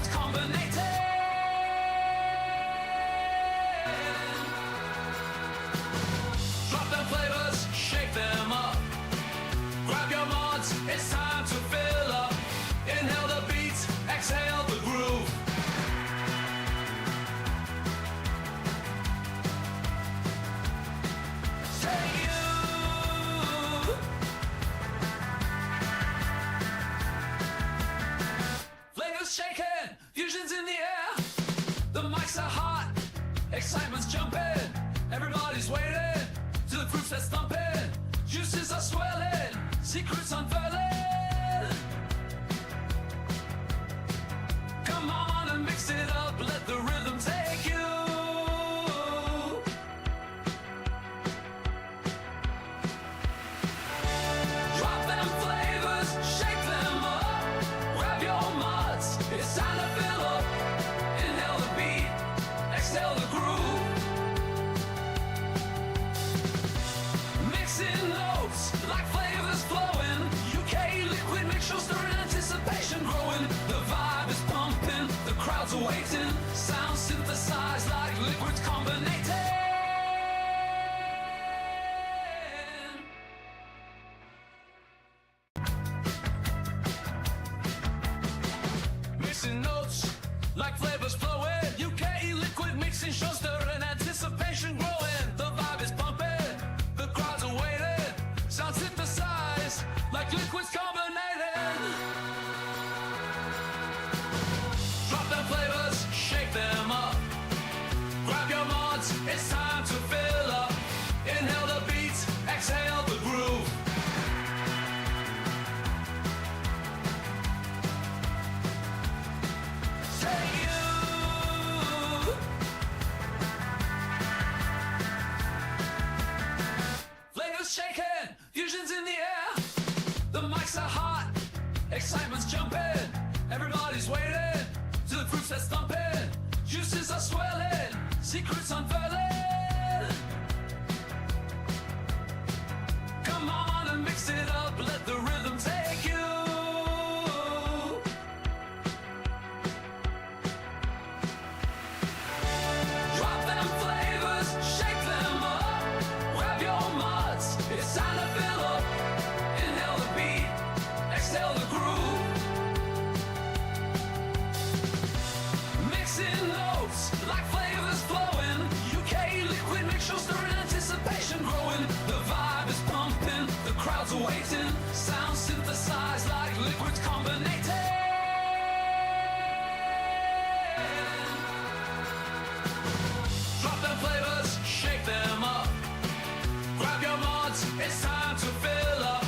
liquids combinated. Drop them flavors, shake them up. Grab your mods, it's time to fill up. Inhale the beats, exhale the groove. Take you. Flavors shaking, fusions in the air. The mics are hot, excitement's jumping. Everybody's waiting till the fruits are thumping. Juices are swelling, secrets unfurling. Come on and mix it up, let the rhythm take you. Drop them flavors, shake them up. Grab your muds, it's time to fill up. Inhale the beat, exhale the groove. Mixing notes like flavors flowing. U.K.E-liquid mix show, stirring anticipation growing. The vibe is pumping, the crowd's waiting. Sound synthesized like liquids combinated. Mixing notes like flavors flowing. U.K.E-liquid mixing show, stirring anticipation growing. The vibe is pumping, the crowds are waiting. Sound synthesized like liquids carbonated. Drop them flavors, shake them up. Grab your mods, it's time to fill up. Inhale the beats, exhale the groove. Take you. Flavors shaking, fusions in the air. The mics are hot, excitement's jumping. Everybody's waiting till the fruits are thumping. Juices are swelling, secrets unfurling. Come on and mix it up, let the rhythm take you. Drop them flavors, shake them up. Grab your muds, it's time to fill up. Inhale the beat, exhale the groove. Mixing notes like flavors flowing. U.K.E-liquid mix show, stirring anticipation growing. The vibe is pumping, the crowds are waiting. Sound synthesized like liquids combinated. Drop them flavors, shake them up. Grab your mods, it's time to fill up.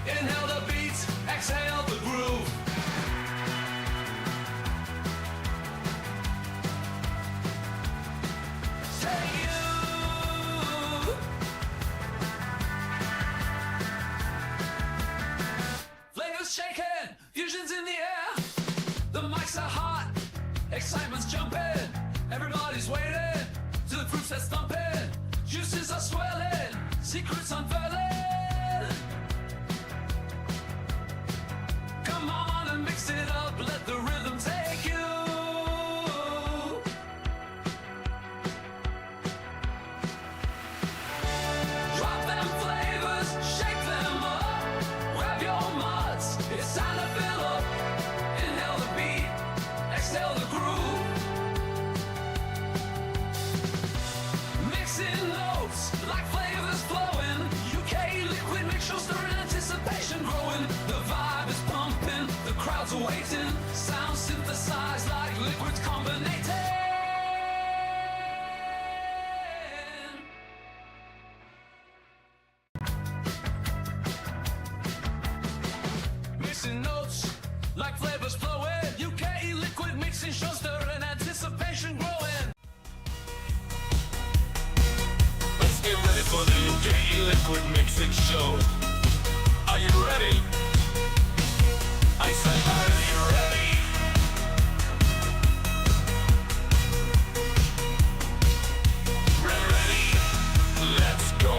Inhale the beats, exhale the groove. Take you. Flavors shaking, fusions in the air. The mics are hot, excitement's jumping. Everybody's waiting till the fruits are thumping. Juices are swelling, secrets unfurling. Come on and mix it up, let the rhythm take you. Drop them flavors, shake them up. Grab your muds, it's time to fill up. Inhale the beat, exhale the groove. Mixing notes like flavors flowing. U.K.E-liquid mix show, stirring anticipation growing. The vibe is pumping, the crowds are waiting. Sound synthesized like liquids combinated. Mixing notes like flavors flowing. U.K.E-liquid mixing show, stirring anticipation growing. Let's get ready for the U.K.E-liquid Mixing Show. Are you ready? I said, are you ready? Ready? Let's go.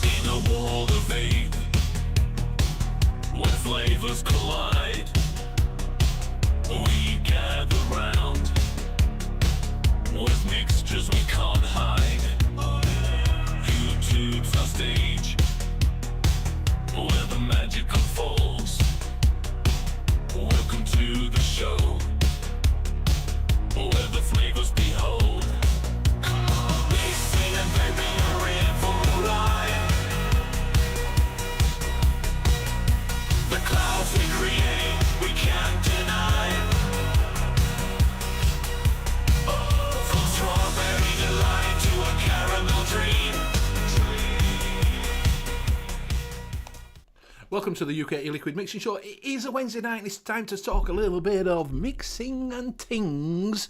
In a world of vape, flavors collide. We gather round with mixtures we can't hide. YouTube's our stage where the magic unfolds. Welcome to the show where the flavors behold. Mixing and vaping are in for life. The clouds we create, we can't deny. From strawberry delight to a caramel dream. Welcome to the U.K.E-liquid Mixing Show. It is a Wednesday night and it's time to talk a little bit of mixing and things.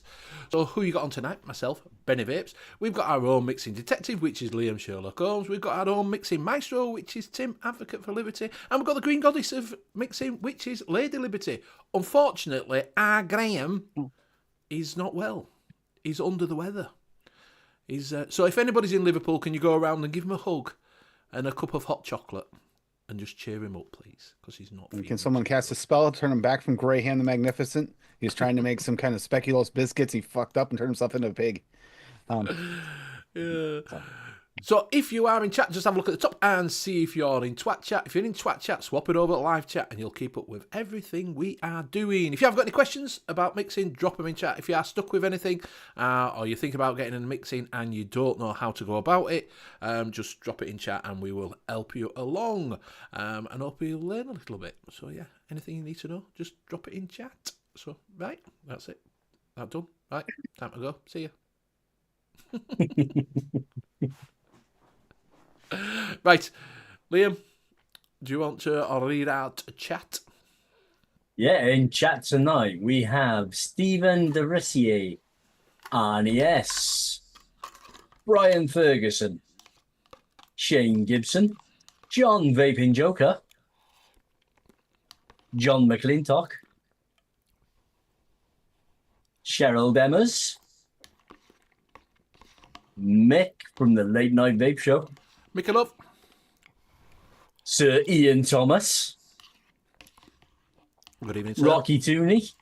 So who you got on tonight? Myself, Benny Vapes. We've got our own mixing detective, which is Liam Sherlock Holmes. We've got our own mixing maestro, which is Tim, advocate for liberty. And we've got the green goddess of mixing, which is Lady Liberty. Unfortunately, our Graham is not well. He's under the weather. So if anybody's in Liverpool, can you go around and give him a hug and a cup of hot chocolate? And just cheer him up, please, because he's not feeling Can someone cast a spell, turn him back from Graham the Magnificent? He's trying to make some kind of speculoos biscuits. He fucked up and turned himself into a pig. Yeah. So if you are in chat, just have a look at the top and see if you're in Twat Chat. If you're in Twat Chat, swap it over to live chat and you'll keep up with everything we are doing. If you have got any questions about mixing, drop them in chat. If you are stuck with anything or you think about getting into mixing and you don't know how to go about it, just drop it in chat and we will help you along and hope you'll learn a little bit. So yeah, anything you need to know, just drop it in chat. So right, that's it. That done. Right, time to go. See ya. Right, Liam, do you want to read out a chat? Yeah, in chat tonight we have Stephen Derissier, Arnie S, Brian Ferguson, Shane Gibson, John Vaping Joker, John McClintock, Cheryl Demers, Mick from the Late Night Vape Show, Mick love. Sir Ian Thomas, Good evening, sir. Rocky Tooney,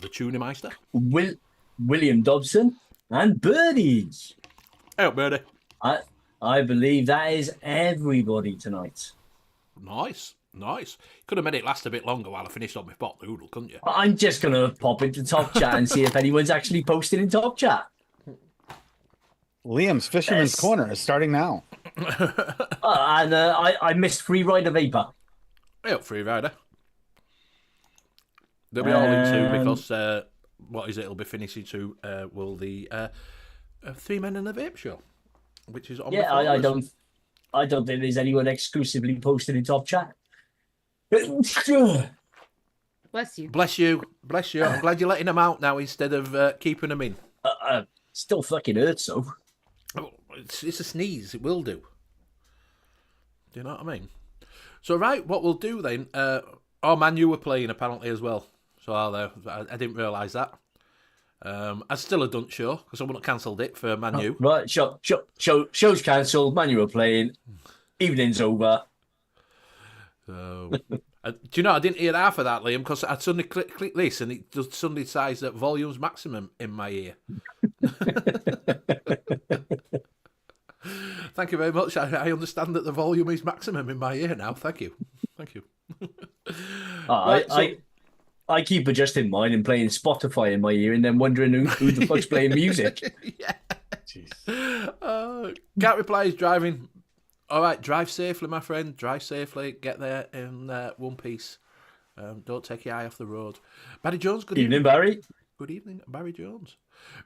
The Tuning Meister. William Dobson, and Birdie. Oh, Birdie. I believe that is everybody tonight. Nice. Could have made it last a bit longer while I finished up my pot noodle, couldn't you? I'm just going to pop into Top Chat and see if anyone's actually posted in Top Chat. Liam's Fisherman's Yes. Corner is starting now. I missed Free Rider Vapor. Hey, Free Rider. They'll be all into because what is it? It'll be finishing to the Three Men in a Vape Show, which is on. Yeah, I don't think there's anyone exclusively posted in Top Chat. Bless you. Bless you. I'm glad you're letting them out now instead of keeping them in. Still fucking hurts though. Oh, it's a sneeze. It will do. Do you know what I mean? So, right, what we'll do then... Man U were playing apparently as well. So, I didn't realise that. I still a done show because I wouldn't have cancelled it for Man U. Right, show's cancelled. Man, you were playing. Evening's over. So, do you know, I didn't hear half of that, Liam, because I suddenly click this and it just suddenly decides that volume's maximum in my ear. Thank you very much. I understand that the volume is maximum in my ear now. Thank you. I keep adjusting mine and playing Spotify in my ear and then wondering who the fuck's playing music. Yeah. Can't reply is driving. All right, drive safely, my friend. Drive safely. Get there in one piece. Don't take your eye off the road. Barry Jones, good evening. Barry. Good evening, Barry Jones.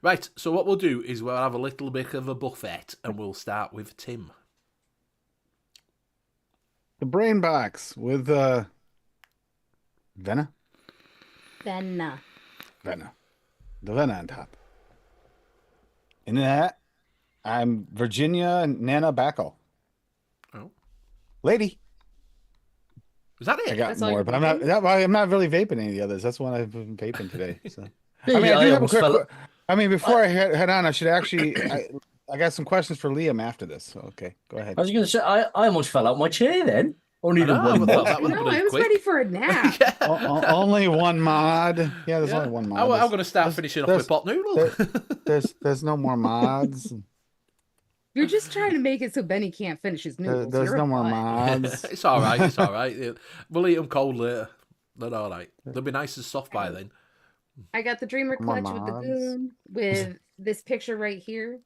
Right, so what we'll do is we'll have a little bit of a buffet and we'll start with Tim. The Brain Box with Venna. Venna. The Venna on top. In that, I'm Virginia Nana Bacco. Oh. Lady. Is that it? I got That's all more, you're but I'm not really vaping any of the others. That's one I've been vaping today. So. Yeah, I do have a quick. fell- Before I head on, I should actually. I got some questions for Liam after this. So, okay, go ahead. I was going to say, I almost fell out my chair then. Only the I one thought mod. that would have No, been I was quick. ready for a nap. Only one mod. Yeah, there's Yeah. only one mod. I'm going to start finishing off with pot noodle. There's no more mods. You're just trying to make it so Benny can't finish his noodles. There's You're no a more butt. mods. It's all right. It's all right. Yeah. We'll eat them cold later. They're all right. They'll be nice and soft by then. I got the Dreamer More Clutch with the mods. goon with this picture right here.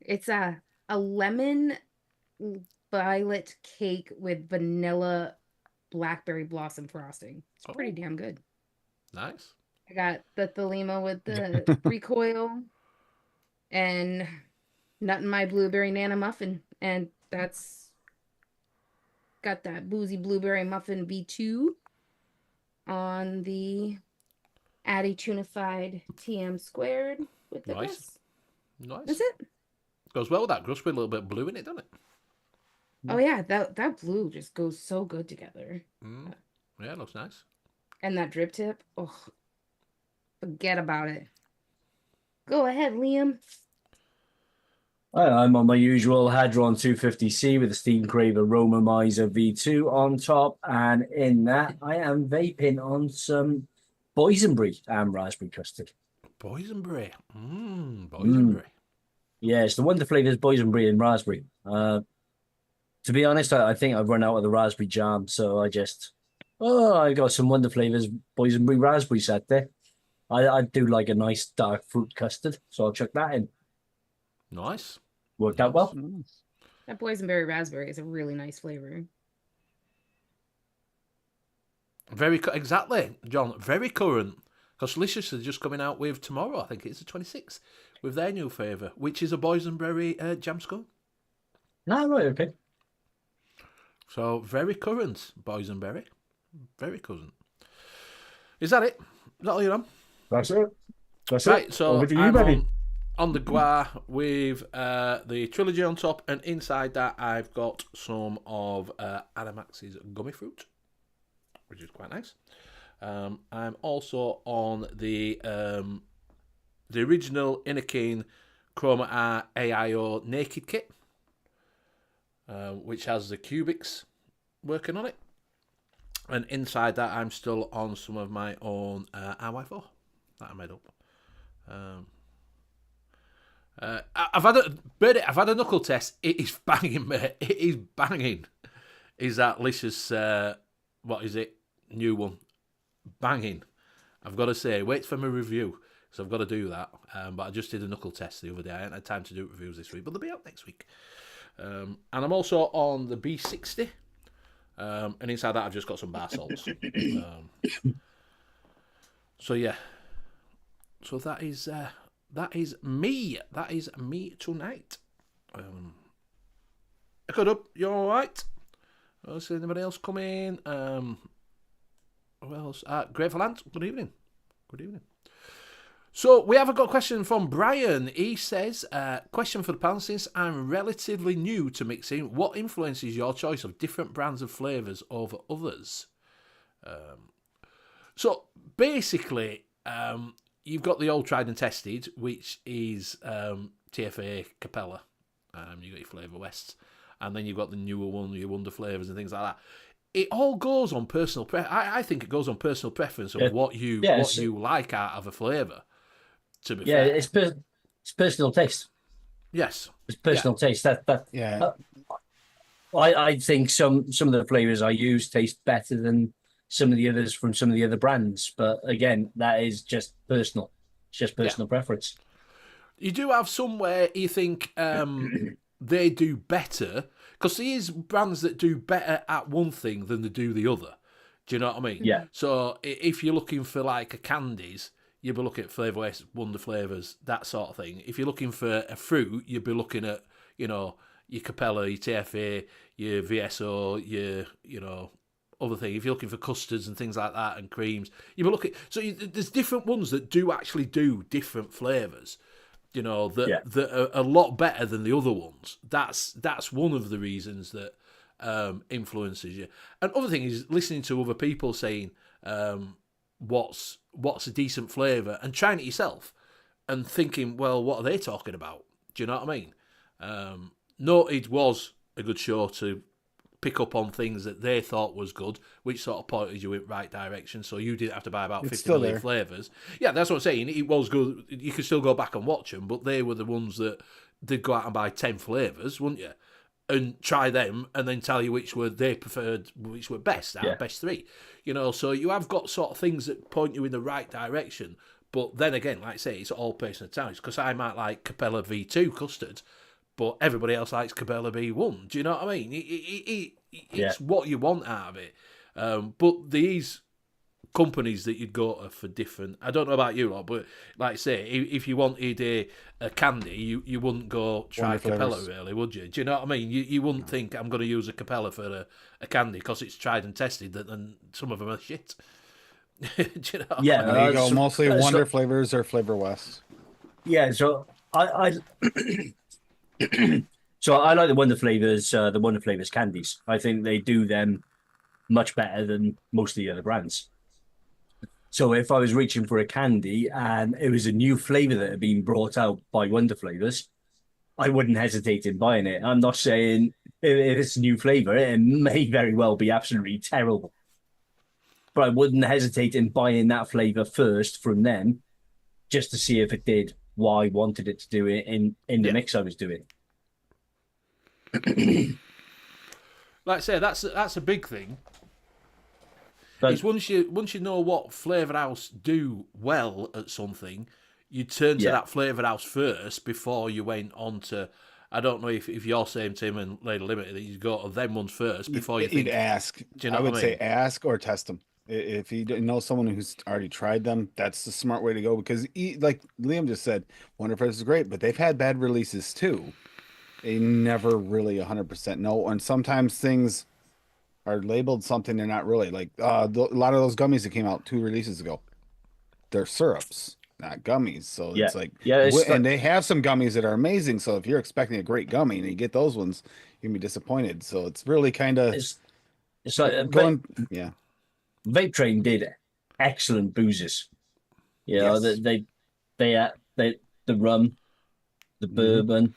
It's a lemon violet cake with vanilla blackberry blossom frosting. It's pretty damn good. Nice. I got the Thelema with the recoil and Nut and My Blueberry Nana Muffin. And that's got that Boozy Blueberry Muffin V2 on the Addy Tunified TM squared with the Nice. best. Nice. That's it. Goes well with that crust with a little bit of blue in it, doesn't it? Oh yeah, that blue just goes so good together. Yeah, it looks nice. And that drip tip, oh, forget about it. Go ahead, Liam. I'm on my usual Hadron 250C with the Steam Crave Aroma Miser V2 on top, and in that I am vaping on some boysenberry and raspberry custard. Boysenberry. Boysenberry. Yes, the wonder flavors boysenberry and raspberry. To be honest, I think I've run out of the raspberry jam, so I got some wonder flavors boysenberry raspberry set there. I do like a nice dark fruit custard, so I'll chuck that in. Nice. Worked out well. That boysenberry raspberry is a really nice flavor. Exactly, John. Very current. Because Licious are just coming out with tomorrow, I think it's the 26th, with their new flavour, which is a boysenberry jam scone. Ah, right, okay. So very current, boysenberry. Very current. Is that it? Is that all you're on? That's it. That's Right, it. so Over to you, I'm baby. on the Gua with the trilogy on top, and inside that I've got some of Adamax's gummy fruit, which is quite nice. I'm also on the original Innerkeen Chroma R AIO Naked Kit, which has the cubics working on it. And inside that, I'm still on some of my own RY4 that I made up. I've had a knuckle test. It is banging, mate. It is banging. Is that Licious, what is it? New one. Banging. I've got to say, wait for my review. So I've got to do that. But I just did a knuckle test the other day. I hadn't had time to do reviews this week, but they'll be out next week. And I'm also on the B60. And inside that, I've just got some bar salts. So yeah. So that is me. That is me tonight. Good up. You all right? Is anybody else come in? Who else? Grateful Ant. Good evening. Good evening. So we have got a question from Brian. He says, question for the panel, since I'm relatively new to mixing, what influences your choice of different brands of flavours over others? So basically, you've got the old tried and tested, which is TFA Capella. You got your Flavour Wests, and then you've got the newer one, your Wonder Flavours and things like that. It all goes on personal I think it goes on personal preference of what you like out of a flavour. To be fair, it's personal taste. Yes, It's personal taste. I think some of the flavors I use taste better than some of the others from some of the other brands. But again, that is just personal. It's just personal preference. You do have some where you think they do better, because there is brands that do better at one thing than they do the other. Do you know what I mean? Yeah. So if you're looking for like a candies, you'd be looking at Flavour West, Wonder Flavours, that sort of thing. If you're looking for a fruit, you'd be looking at, your Capella, your TFA, your VSO, your, other thing. If you're looking for custards and things like that and creams, you'd be looking... So there's different ones that do actually do different flavours, that are a lot better than the other ones. That's one of the reasons that influences you. And other thing is listening to other people saying... what's a decent flavour, and trying it yourself and thinking, well, what are they talking about? Do you know what I mean? Noted was a good show to pick up on things that they thought was good, which sort of pointed you in the right direction. So you didn't have to buy about It's 50 still million there. flavours. Yeah, that's what I'm saying. It was good. You could still go back and watch them, but they were the ones that did go out and buy 10 flavours, wouldn't you? And try them and then tell you which were they preferred, which were best out of best three. You know, so you have got sort of things that point you in the right direction. But then again, like I say, it's all personal taste, because I might like Capella V2 custard, but everybody else likes Capella V1. Do you know what I mean? It's what you want out of it. But these companies that you'd go to for different, I don't know about you lot, but like I say, if you wanted a candy, you wouldn't go try Wonder Capella, flavours. really, would you? Do you know what I mean? You wouldn't think I'm going to use a Capella for a candy because it's tried and tested, and some of them are shit. Do you know? Yeah, There you go. so- Mostly so- Wonder flavors or Flavor West. Yeah, so I so I like the Wonder Flavors candies. I think they do them much better than most of the other brands. So if I was reaching for a candy and it was a new flavor that had been brought out by Wonder Flavors, I wouldn't hesitate in buying it. I'm not saying if it's a new flavor, it may very well be absolutely terrible, but I wouldn't hesitate in buying that flavor first from them, just to see if it did what I wanted it to do in the mix I was doing. Like I say, that's a big thing. But It's once you know what flavour house do well at something, you turn to that flavour house first before you went on to. I don't know if you're saying, Tim and Lady Limited, that you go to them ones first before you You'd think. ask. Do you know I what would I say mean? ask or test them. If you know someone who's already tried them, that's the smart way to go, because like Liam just said, Wonder Fizz is great, but they've had bad releases too. They never really 100% know, and sometimes things are labeled something they're not really. Like a lot of those gummies that came out 2 releases ago, they're syrups, not gummies. So Yeah. it's like, Yeah, it's and they have some gummies that are amazing. So if you're expecting a great gummy and you get those ones, you're gonna be disappointed. So it's really kind of it's like going, yeah. Vape Train did excellent boozes. You know, Yes. they the rum, the bourbon,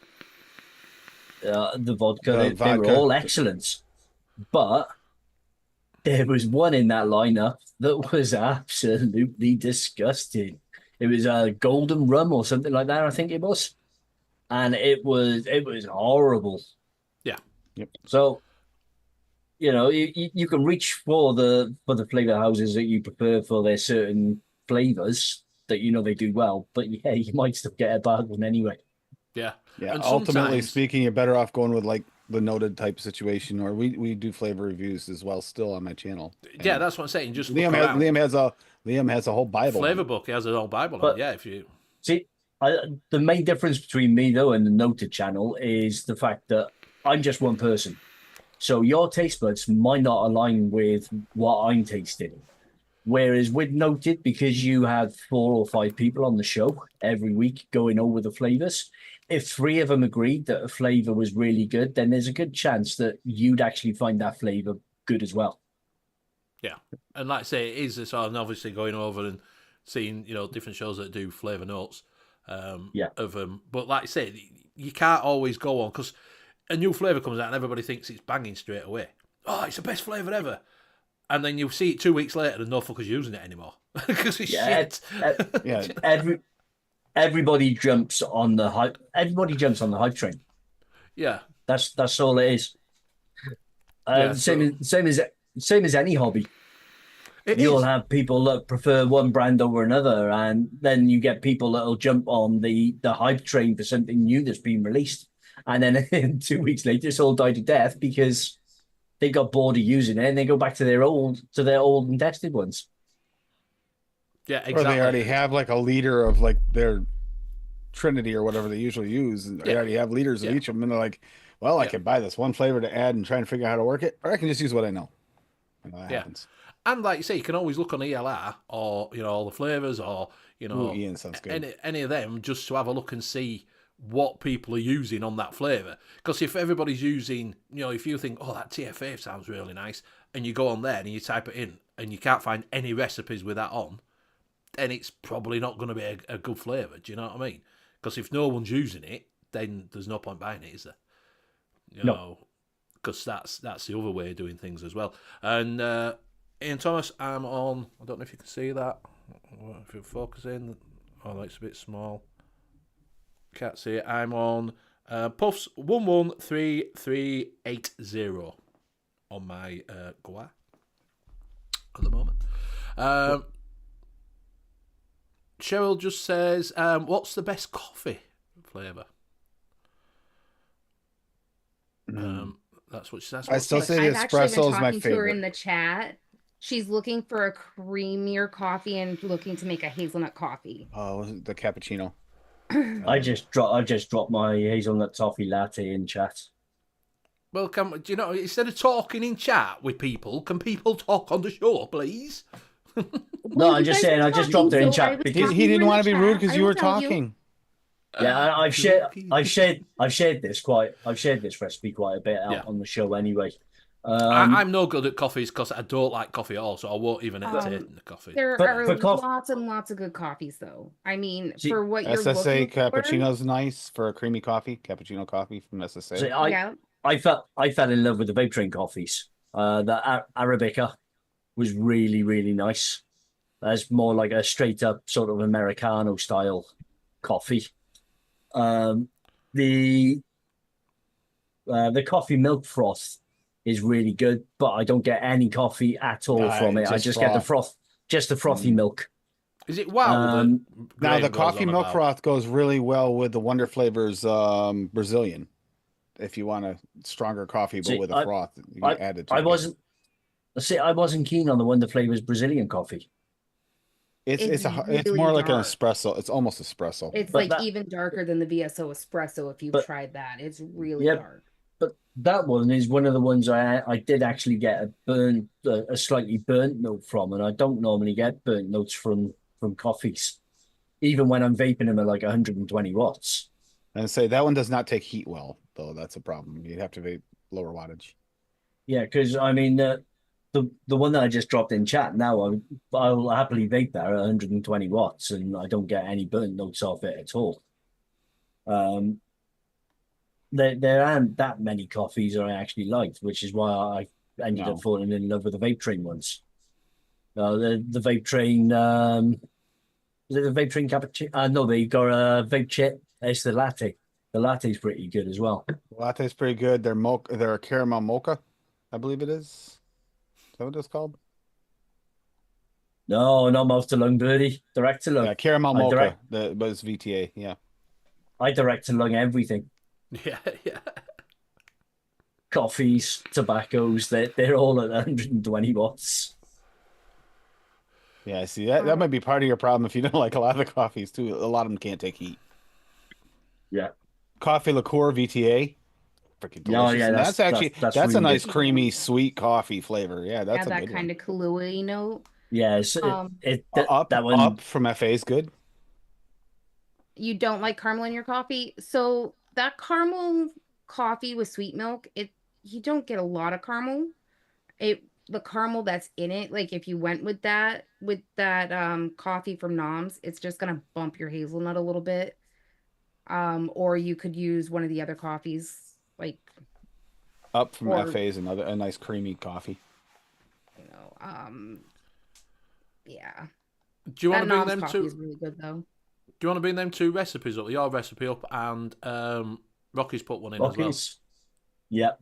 the vodka, The they were vodka. all excellent. But there was one in that lineup that was absolutely disgusting. It was a golden rum or something like that, I think it was, and it was horrible. Yeah. So, you know, you can reach for the flavor houses that you prefer for their certain flavors that you know they do well, but yeah, you might still get a bargain anyway. Yeah. Yeah, And ultimately sometimes- speaking, you're better off going with like the noted type situation, or we do flavor reviews as well still on my channel. Yeah, And that's what I'm saying. Just Liam look around. Liam has a whole Bible. on Flavor it. book. He has an old Bible on. But- it. Yeah, if you. See, the main difference between me though and the noted channel is the fact that I'm just one person. So your taste buds might not align with what I'm tasting. Whereas with noted, because you have 4 or 5 people on the show every week going over the flavors, if 3 of them agreed that a flavor was really good, then there's a good chance that you'd actually find that flavor good as well. Yeah, and like I say, it is sort of obviously going over and seeing different shows that do flavour notes. Of them, but like I say, you can't always go on because a new flavour comes out and everybody thinks it's banging straight away. Oh, it's the best flavour ever, and then you see it 2 weeks later and no fucker's using it anymore because it's shit. Yeah, Everybody jumps on the hype. Everybody jumps on the hype train. Yeah, That's all it is. Same as any hobby. You'll have people that prefer one brand over another, and then you get people that'll jump on the hype train for something new that's been released, and then 2 weeks later it's all died to death because they got bored of using it and they go back to their old and tested ones. Yeah, or exactly. they already have like a leader of like their Trinity or whatever they usually use, and they already have leaders of each of them, and they're like, well, I could buy this one flavor to add and try and figure out how to work it, or I can just use what I know. That happens. And like you say, you can always look on ELR or all the flavours or Ooh, Ian sounds good. any of them just to have a look and see what people are using on that flavour. Because if everybody's using, if you think, oh, that TFA sounds really nice, and you go on there and you type it in and you can't find any recipes with that on, then it's probably not going to be a good flavour. Do you know what I mean? Because if no one's using it, then there's no point buying it, is there? No. because that's the other way of doing things as well. And Ian Thomas, I'm on. I don't know if you can see that. If you're focusing, oh, it's a bit small. Can't see it. I'm on Puffs 113380 on my Goa at the moment. Cheryl just says, "What's the best coffee flavour?" That's what she says. I still say the I've actually been espresso is my talking to her in favorite. the chat. She's looking for a creamier coffee and looking to make a hazelnut coffee. Oh, the cappuccino. I just dropped my hazelnut toffee latte in chat. Well, do you know, instead of talking in chat with people, can people talk on the show, please? No, Well, I'm you just guys saying, were I just talking, dropped it in so chat I was because talking He didn't in want the to be rude chat. because I you will were tell you. talking. yeah, I've shared this recipe quite a bit out on the show anyway. I'm no good at coffees because I don't like coffee at all, so I won't even entertain the coffee. There For are coffee- lots and lots of good coffees, though. I mean, See, for what you're SSA looking for. cappuccino's nice for a creamy coffee. Cappuccino coffee from SSA. See, Yeah. I fell in love with the vape train coffees. The Arabica was really, really nice. That's more like a straight up sort of Americano style coffee. The coffee milk froth is really good, but I don't get any coffee at all from it. I just get the froth, just the frothy milk. Is it wow? Now Graham the goes coffee on milk about? froth goes really well with the Wonder Flavors Brazilian. If you want a stronger coffee but See, with a froth, you can add it. I wasn't keen on the Wonder Flavors Brazilian coffee. It's really more like an dark. espresso. It's almost espresso. It's But like that- even darker than the VSO espresso if you've But- tried that. It's really Yep. dark. But that one is one of the ones I did actually get a slightly burnt note from, and I don't normally get burnt notes from coffees, even when I'm vaping them at like 120 watts. And say that one does not take heat well, though. That's a problem. You'd have to vape lower wattage. Yeah, because I mean the one that I just dropped in chat now, I'll happily vape that at 120 watts, and I don't get any burnt notes off it at all. There aren't that many coffees that I actually liked, which is why I ended up falling in love with the vape train ones. The vape train, is it the vape train cappuccino? No, they got a vape chip. It's the latte. The latte's pretty good as well. Latte's pretty good. They're a caramel mocha, I believe it is. Is that what it's called? No, not mouth to lung, birdie. Direct to lung. Yeah, caramel I mocha. But it's VTA. Yeah. I direct to lung everything. Yeah. Coffees, tobaccos, they're all at 120 watts. Yeah, I see that might be part of your problem if you don't like a lot of the coffees too. A lot of them can't take heat. Yeah. Coffee liqueur VTA. Freaking delicious. Oh, yeah, And that's actually that's a really nice good. creamy sweet coffee flavor. Yeah, that's Have a that good kind of Kahlua note. Yeah, that one. Up from FA is good. You don't like caramel in your coffee, so that caramel coffee with sweet milk, you don't get a lot of caramel. The caramel that's in it, like if you went with that coffee from Noms, it's just gonna bump your hazelnut a little bit. Or you could use one of the other coffees, like Up from or- FA is a nice creamy coffee. Yeah. Do you want That to bring Noms them coffee two? is really good though. Do you want to bring them two recipes up? Your recipe up and Rocky's put one in as well. Rockies. Yep.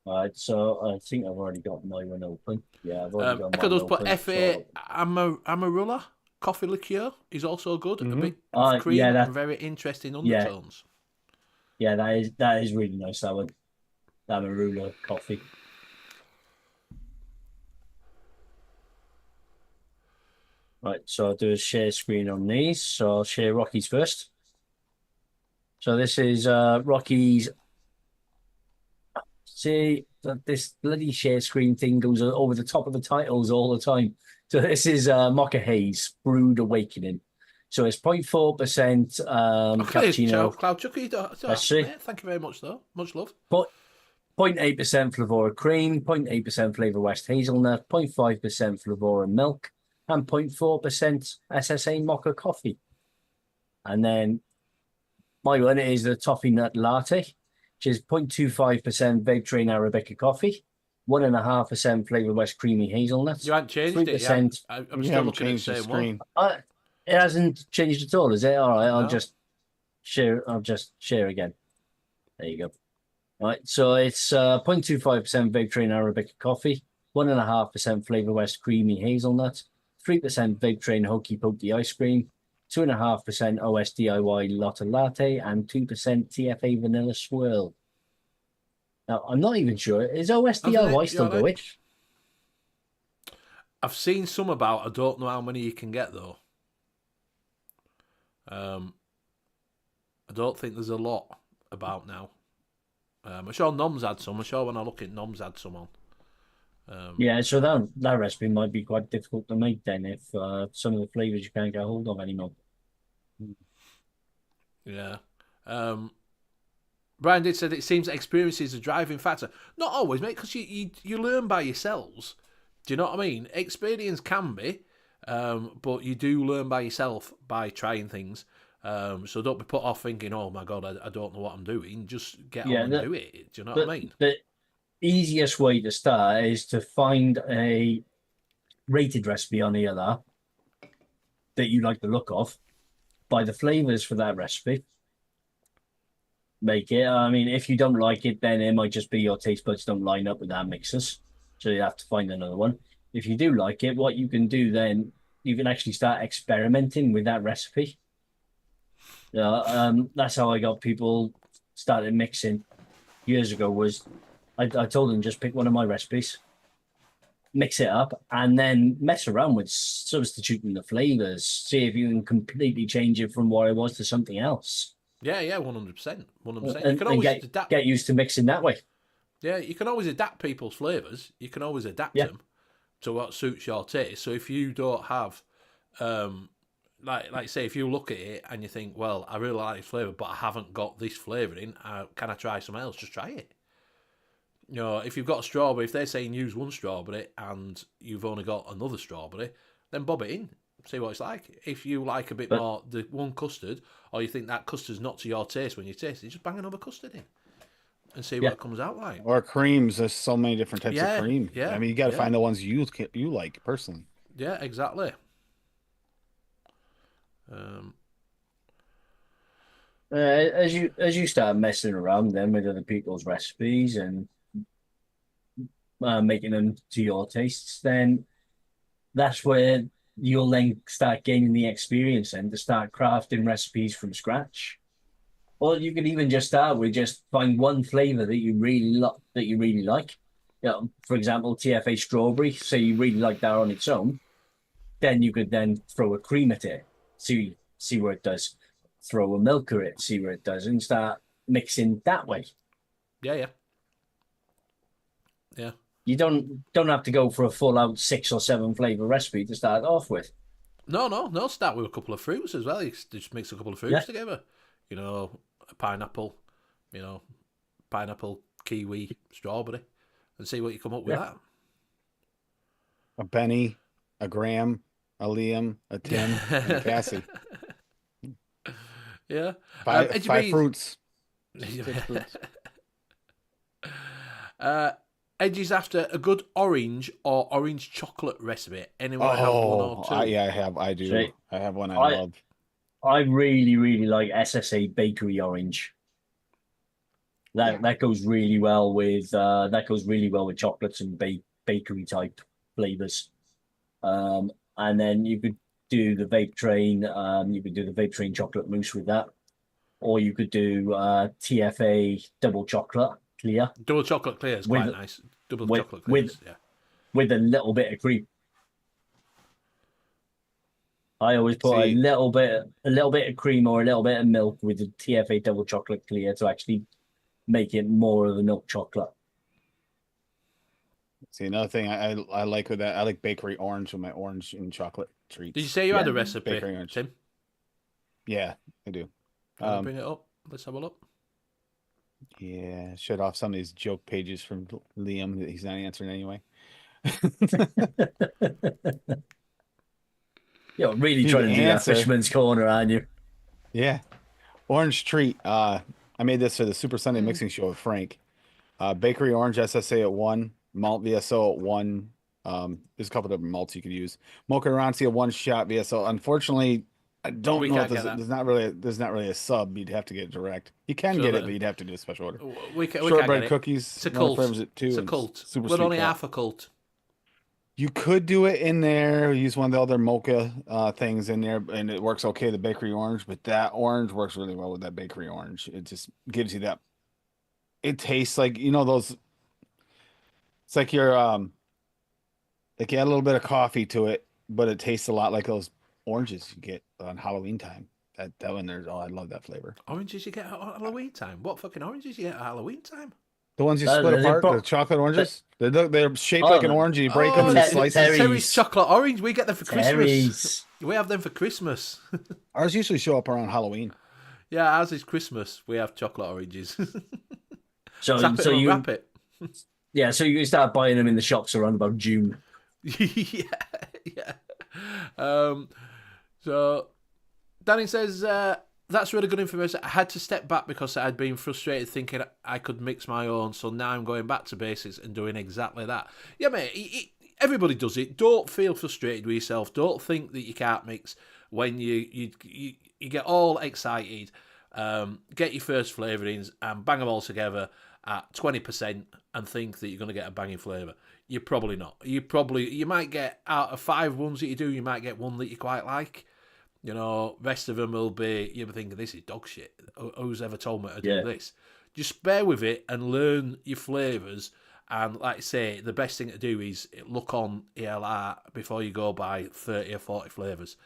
All right, so I think I've already got my one open. Yeah, I've already got I could mine just put open, FA so- Amarula coffee liqueur is also good. A bit Oh, of cream yeah, and very interesting yeah. undertones. Yeah, that is really nice. That one, that Marula coffee. Right, so I'll do a share screen on these. So I'll share Rocky's first. So this is Rocky's. See, this bloody share screen thing goes over the top of the titles all the time. So this is Mocha Haze Brewed Awakening. So it's 0.4% Okay, cappuccino. Cloud Chucky. Let's see. Thank you very much, though. Much love. 0.8% Flavora cream, 0.8% Flavor West hazelnut, 0.5% Flavora milk, and 0.4% SSA mocha coffee. And then my one is the toffee nut latte. which is 0.25% vape train Arabica coffee, 1.5% Flavour West creamy hazelnut. You haven't changed 3%. it. You haven't, I'm You still haven't looking at the changed the same one. screen. It hasn't changed at all, is it? All right, I'll No. just share. I'll just share again. There you go. All right, so it's 0.25% vape train Arabica coffee, 1.5% Flavour West creamy hazelnut, 3% vape train hokey pokey ice cream, 2.5% OS DIY Lotta Latte, and 2% TFA vanilla swirl. Now, I'm not even sure. Is OS DIY still going? I've seen some about. I don't know how many you can get though. I don't think there's a lot about now. I'm sure Nom's had some. I'm sure when I look at Nom's had some on. Yeah, so that recipe might be quite difficult to make then if some of the flavours you can't get hold of anymore. Yeah. Brian did said it seems that experience is a driving factor. Not always, mate, because you learn by yourselves. Do you know what I mean? Experience can be, but you do learn by yourself by trying things. So don't be put off thinking, oh my God, I don't know what I'm doing. Just get on and do it. Do you know what I mean? The easiest way to start is to find a rated recipe on either that you like the look of, buy the flavours for that recipe, make it. I mean, if you don't like it, then it might just be your taste buds don't line up with that mixers. So you have to find another one. If you do like it, what you can do then, you can actually start experimenting with that recipe. That's how I got people started mixing years ago. Was I told them just pick one of my recipes, mix it up, and then mess around with substituting the flavors. See if you can completely change it from what it was to something else. Yeah, 100%. 100%. And, You can always get used to mixing that way. Yeah, you can always adapt people's flavours. You can always adapt them to what suits your taste. So if you don't have, like say, if you look at it and you think, well, I really like this flavour, but I haven't got this flavour in, can I try something else? Just try it. You know, if you've got a strawberry, if they're saying use one strawberry and you've only got another strawberry, then bob it in. See what it's like. If you like a bit more the one custard, or you think that custard's not to your taste when you taste it, just bang another custard in and see what it comes out like. Or creams. There's so many different types of cream. Yeah. I mean, you got to find the ones you like personally. Yeah, exactly. As you start messing around then with other people's recipes and making them to your tastes, then that's where you'll then start gaining the experience and to start crafting recipes from scratch. Or you can even just start with just find one flavor that you really like. You know, for example, TFA strawberry. Say you really like that on its own, then you could then throw a cream at it, see where it does. Throw a milk at it, see where it does, and start mixing that way. Yeah. You don't have to go for a full out 6 or 7 flavor recipe to start off with. No. Start with a couple of fruits as well. You just mix a couple of fruits together. You know, a pineapple. You know, pineapple, kiwi, strawberry, and see what you come up with that. A Benny, a Graham, a Liam, a Tim, and a Cassie. Yeah. Five fruits. 6 fruits. Edgy's after a good orange or orange chocolate recipe. Anyone have one or two? I do. See, I have one I love. I really, really like SSA bakery orange. That goes really well with chocolates and bakery type flavors. And then you could do the vape train. You could do the vape train chocolate mousse with that, or you could do TFA double chocolate clear. Double chocolate clear is quite nice. Double chocolate clear, with a little bit of cream. I always put a little bit of cream or a little bit of milk with the TFA double chocolate clear to actually make it more of a milk chocolate. See, another thing I like with that, I like bakery orange with my orange and chocolate treats. Did you say you had a recipe, bakery orange. Tim? Yeah, I do. Bring it up. Let's have a look. Yeah, shut off some of these joke pages from Liam that he's not answering anyway. You're really trying to do that Fisherman's Corner, aren't you? Yeah. Orange treat. I made this for the Super Sunday Mixing Show with Frank. Bakery Orange SSA at 1, Malt VSO at 1. There's a couple different malts you could use. Mocha Rancia 1 shot VSO. Unfortunately, I don't We know if can't get that. there's not really a sub. You'd have to get it direct. You can So get that- it, but you'd have to do a special order. We can't Shortbread get it. cookies. It's a one cult. flavors at 2. It's a and cult. Super We're sweet only cult. half a cult. You could do it in there, use one of the other mocha things in there, and it works okay, the bakery orange, but that orange works really well with that bakery orange. It just gives you that. It tastes like, those. It's like you're, like you add a little bit of coffee to it, but it tastes a lot like those oranges you get on Halloween time. That one there's, I love that flavor. Oranges you get at Halloween time? What fucking oranges you get at Halloween time? The ones you No, split they're apart, the chocolate oranges, they're shaped Oh, like an no. orange, and you break them into Ter- slices. Terry- Terry's chocolate orange. We get them for Christmas. Terry's. We have them for Christmas. Ours usually show up around Halloween. Yeah, ours is Christmas. We have chocolate oranges. So Tap it so and you wrap it. yeah, so you start buying them in the shops around about June. Yeah, yeah. So Danny says, that's really good information. I had to step back because I had been frustrated thinking I could mix my own, so now I'm going back to basics and doing exactly that. Yeah, mate, everybody does it. Don't feel frustrated with yourself. Don't think that you can't mix when you get all excited. Get your first flavourings and bang them all together at 20% and think that you're going to get a banging flavour. You're probably not. You might get, out of 5 ones that you do, you might get one that you quite like. Rest of them will be, you'll be thinking, this is dog shit. Who's ever told me to do this? Just bear with it and learn your flavours. And like I say, the best thing to do is look on ELR before you go buy 30 or 40 flavours.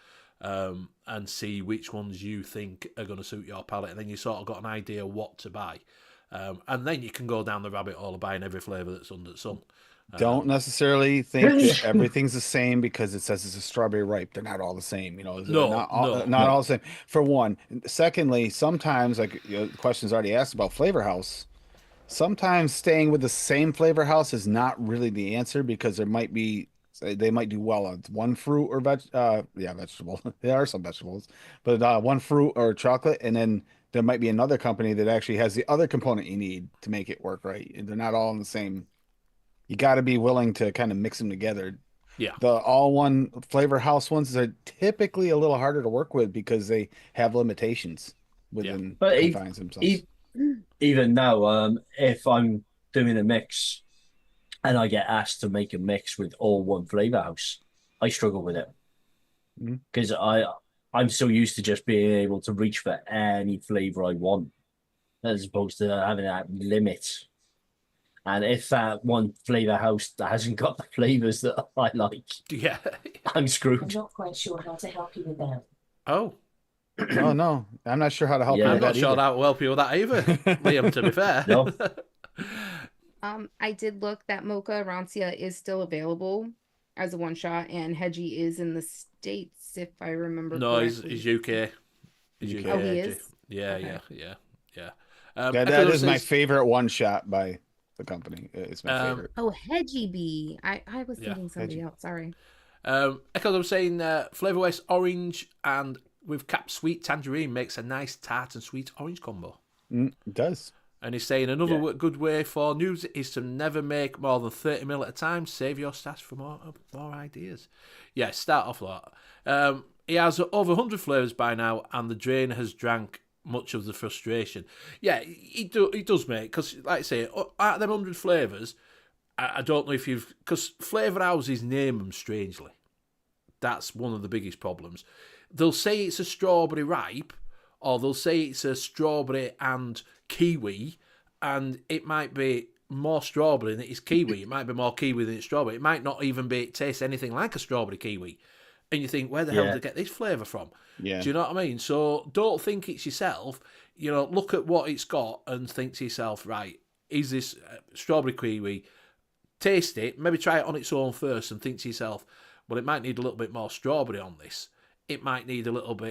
And see which ones you think are going to suit your palate. And then you sort of got an idea what to buy. And then you can go down the rabbit hole of buying every flavour that's under the sun. Don't necessarily think that everything's the same because it says it's a strawberry ripe. They're not all the same, They're not all the same. For one, secondly, sometimes like the question's already asked about flavor house. Sometimes staying with the same flavor house is not really the answer because they might do well on one fruit or vegetable. There are some vegetables, but one fruit or chocolate, and then there might be another company that actually has the other component you need to make it work right. They're not all in the same. You got to be willing to kind of mix them together. Yeah. The all one flavor house ones are typically a little harder to work with because they have limitations within But confines themselves. Even now, if I'm doing a mix and I get asked to make a mix with all one flavor house, I struggle with it because I'm so used to just being able to reach for any flavor I want as opposed to having that limit. And if that one flavor house that hasn't got the flavors that I like, Yeah. I'm I'm screwed. not quite sure how to help you with that. Oh. Oh no, I'm not sure how to help you Yeah. with I'm not that sure either. how to help you with that either, Liam, to be fair. No. I did look that Mocha Rancia is still available as a one shot, and Hedgie is in the States, if I remember No, correctly. he's UK. He's UK. Oh, he Hedgie. is? Yeah, Okay. yeah. Yeah, Echo that is my says- favorite one shot by the company. It's my favorite. Oh, Hedgie Bee. I was Yeah, thinking somebody Hedgie. else. Sorry. Echo was saying Flavour West orange and with capped sweet tangerine makes a nice tart and sweet orange combo. It does. And he's saying another good way for news is to never make more than 30 ml at a time. Save your stash for more ideas. Yeah, start off like that. He has over 100 flavours by now, and the drain has drank much of the frustration. Yeah, he does, mate, because, like I say, out of them 100 flavours, I don't know if you've... Because flavour houses name them strangely. That's one of the biggest problems. They'll say it's a strawberry ripe, or they'll say it's a strawberry and kiwi, and it might be more strawberry than it is kiwi. It might be more kiwi than it's strawberry. It might not even taste anything like a strawberry kiwi. And you think, where the hell did they get this flavour from? Yeah. Do you know what I mean? So don't think it's yourself. Look at what it's got and think to yourself, right, is this strawberry kiwi? Taste it, maybe try it on its own first and think to yourself, well, it might need a little bit more strawberry on this. It might need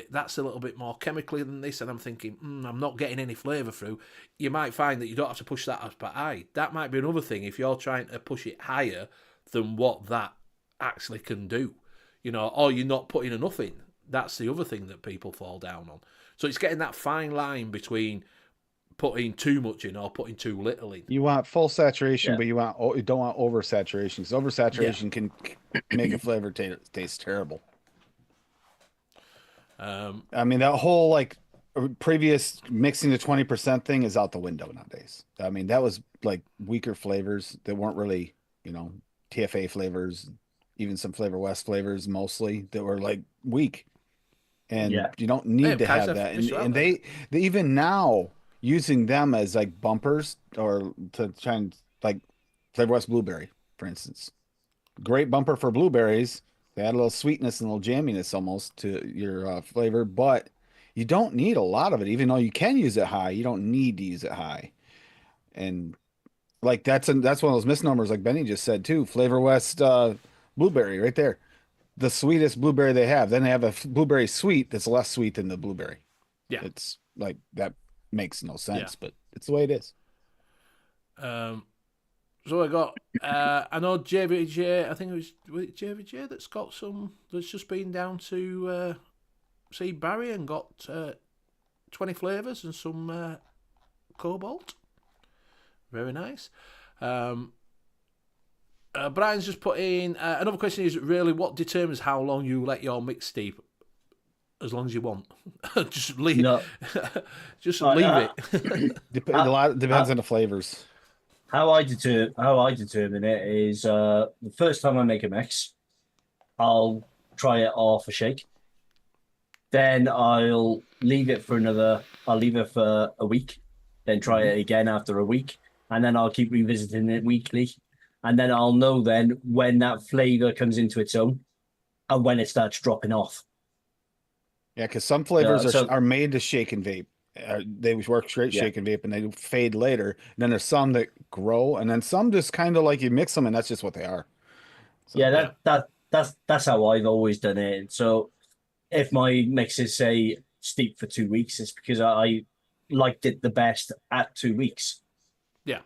that's a little bit more chemically than this, and I'm thinking, I'm not getting any flavour through. You might find that you don't have to push that up high. That might be another thing if you're trying to push it higher than what that actually can do. Or you're not putting enough in. That's the other thing that people fall down on. So it's getting that fine line between putting too much in or putting too little in. You want full saturation, Yeah. but you don't want oversaturation. Because oversaturation can make a flavor taste terrible. I mean, that whole like previous mixing to 20% thing is out the window nowadays. I mean, that was like weaker flavors that weren't really, TFA flavors, even some Flavor West flavors mostly that were like weak. And you don't need to have that. And they even now using them as like bumpers or to try and like Flavor West Blueberry, for instance. Great bumper for blueberries. They add a little sweetness and a little jamminess almost to your flavor, but you don't need a lot of it. Even though you can use it high, you don't need to use it high. And like that's one of those misnomers, like Benny just said too. Flavor West blueberry right there, the sweetest blueberry they have. Then they have a blueberry sweet that's less sweet than the blueberry. Yeah, it's like that makes no sense, but it's the way it is. So I got, I know JVJ, I think was it JVJ that's just been down to see Barry and got 20 flavours and some cobalt. Very nice. Brian's just put in, another question is really what determines how long you let your mix steep? As long as you want. Just leave, leave it. A lot depends on the flavors. How I determine it is the first time I make a mix, I'll try it off a shake. Then I'll leave it for a week, then try it again after a week, and then I'll keep revisiting it weekly. And then I'll know then when that flavor comes into its own and when it starts dropping off. Yeah, because some flavors are made to shake and vape. They work straight shake and vape, and they fade later. And then there's some that grow, and then some just kind of like you mix them, and that's just what they are. So, that's how I've always done it. So if my mixes say steep for 2 weeks, it's because I liked it the best at 2 weeks. Yeah.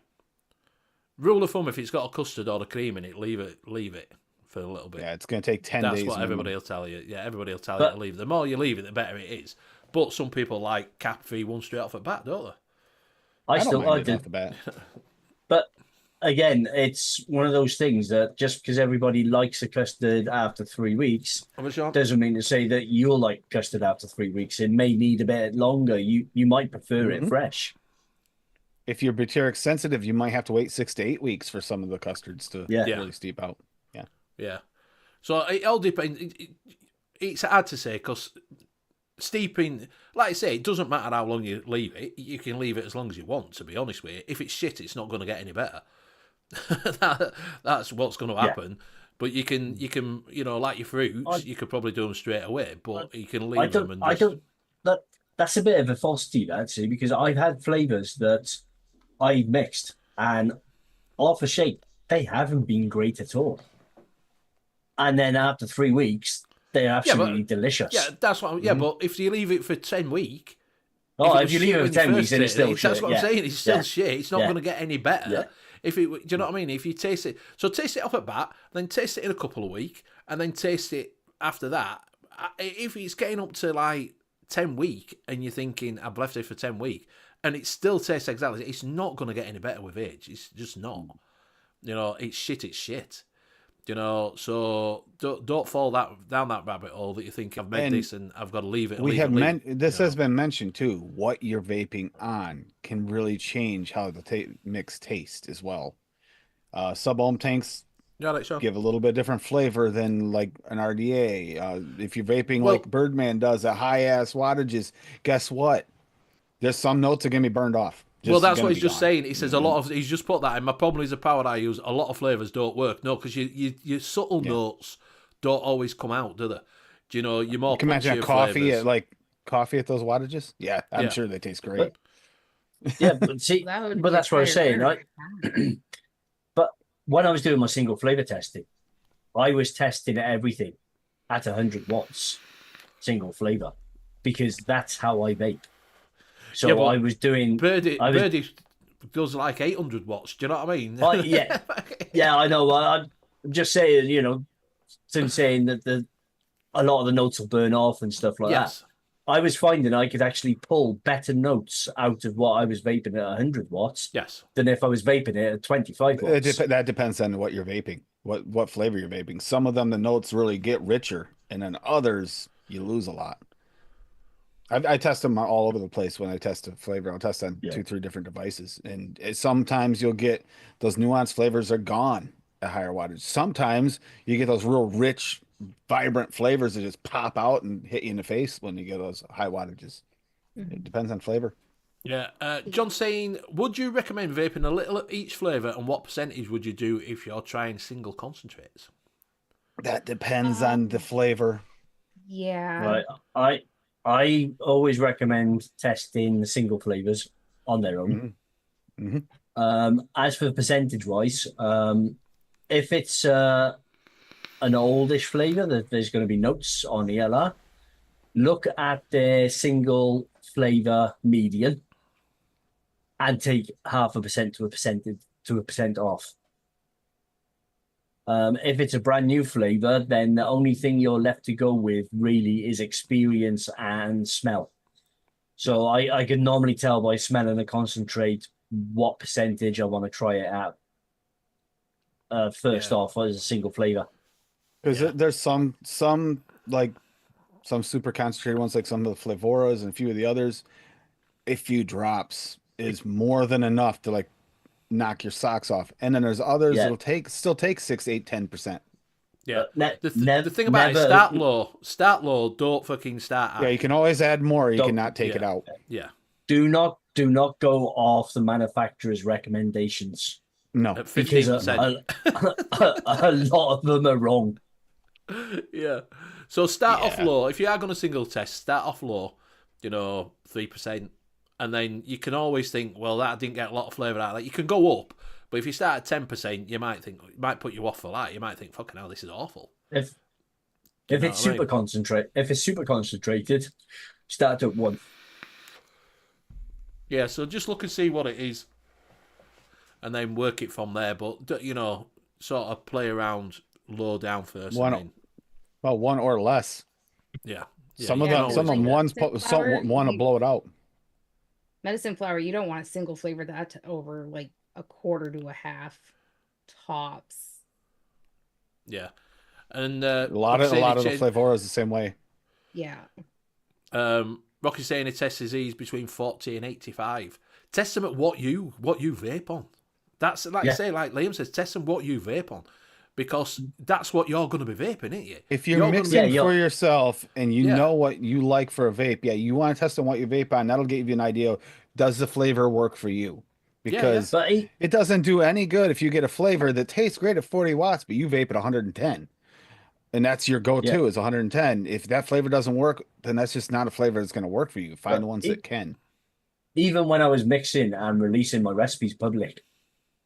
Rule of thumb: if it's got a custard or a cream in it, leave it for a little bit. Yeah, it's going to take 10 days. That's what everybody will tell you. Yeah, everybody will tell you to leave it. The more you leave it, the better it is. But some people like cap V1 straight off the bat, don't they? I do off the bat. But again, it's one of those things that just because everybody likes a custard after 3 weeks doesn't mean to say that you'll like custard after 3 weeks. It may need a bit longer. You might prefer it fresh. If you're butyric sensitive, you might have to wait 6 to 8 weeks for some of the custards to really steep out. Yeah. Yeah. So it all depends. It's hard to say because steeping, like I say, it doesn't matter how long you leave it. You can leave it as long as you want, to be honest with you. If it's shit, it's not going to get any better. That's what's going to happen. But you can, like your fruits, you could probably do them straight away, but you can leave them. That's a bit of a falsity, actually, because I've had flavours that I mixed and off a shake, they haven't been great at all. And then after 3 weeks, they're absolutely delicious. Yeah, that's what. But if you leave it for 10 weeks, if you leave it for 10 weeks, then it's still shit. That's what I'm saying. It's still shit. It's not going to get any better. Yeah. Do you know what I mean? If you taste it, so taste it off at bat, then taste it in a couple of weeks, and then taste it after that. If it's getting up to like 10 weeks, and you're thinking I've left it for 10 weeks, and it still tastes exactly, it's not going to get any better with age. It's just not. It's shit. It's shit. So don't fall down that rabbit hole that you think I've made this and I've got to leave it. This has been mentioned too. What you're vaping on can really change how the mix tastes as well. Sub-ohm tanks give a little bit different flavor than like an RDA. If you're vaping like Birdman does at high ass wattages, guess what? There's some notes are gonna be burned off. That's what he's just saying. He says he's just put that in. My problem is the power I use, a lot of flavours don't work. No, because your subtle notes don't always come out, do they? You're more. You can imagine a coffee at those wattages. Yeah, I'm sure they taste great. But see, that's what I was saying, right? But when I was doing my single flavour testing, I was testing everything at 100 watts, single flavour, because that's how I vape. So I was doing... Birdie goes like 800 watts. Do you know what I mean? Yeah, I know. I'm just saying, saying that a lot of the notes will burn off and stuff like that. I was finding I could actually pull better notes out of what I was vaping at 100 watts Yes. than if I was vaping it at 25 watts. That depends on what you're vaping, what flavor you're vaping. Some of them, the notes really get richer, and then others, you lose a lot. I test them all over the place when I test a flavor. I'll test on 2-3 different devices, and sometimes you'll get those nuanced flavors are gone at higher wattage. Sometimes you get those real rich, vibrant flavors that just pop out and hit you in the face when you get those high wattages. It depends on flavor. Yeah. John saying, would you recommend vaping a little of each flavour, and what percentage would you do if you're trying single concentrates? That depends on the flavor. Yeah. Right. I always recommend testing the single flavors on their own. As for percentage wise, if it's an oldish flavor that there's going to be notes on ELR, look at the single flavor median and take 0.5% to a percent off. If it's a brand new flavor, then the only thing you're left to go with really is experience and smell. So I can normally tell by smelling the concentrate what percentage I want to try it at first off as a single flavor. Because there's some like some super concentrated ones, like some of the flavoras and a few of the others. A few drops is more than enough to like knock your socks off, and then there's others that'll still take 6, 8, 10%. Yeah. The thing about it, start low, don't fucking start high. Yeah, you can always add more. You cannot take it out. Yeah. Do not go off the manufacturer's recommendations. No, At because 15%. a lot of them are wrong. Yeah. So start off low. If you are going to single test, start off low, 3%. And then you can always think, well, that didn't get a lot of flavour out of that. You can go up, but if you start at 10%, you might think it might put you off for that. You might think, fucking hell, this is awful. If it's super concentrated, start at 1. Yeah, so just look and see what it is, and then work it from there. But sort of play around low down first. Well, 1 or less. Yeah. Some of them want to blow it out. Medicine flower, you don't want to single flavor that to over like 1/4 to 1/2 tops. Yeah, and a lot of the flavoras the same way. Yeah. Rocky's saying it tests disease between 40 and 85. Test them at what you vape on. That's like Liam says, test them what you vape on, because that's what you're going to be vaping, ain't you? If you're mixing for yourself and you know what you like for a vape, you want to test on what you vape on. That'll give you an idea. Does the flavor work for you? Because it doesn't do any good if you get a flavor that tastes great at 40 watts, but you vape at 110. And that's your go-to is 110. If that flavor doesn't work, then that's just not a flavor that's going to work for you. Find the ones that can. Even when I was mixing and releasing my recipes public,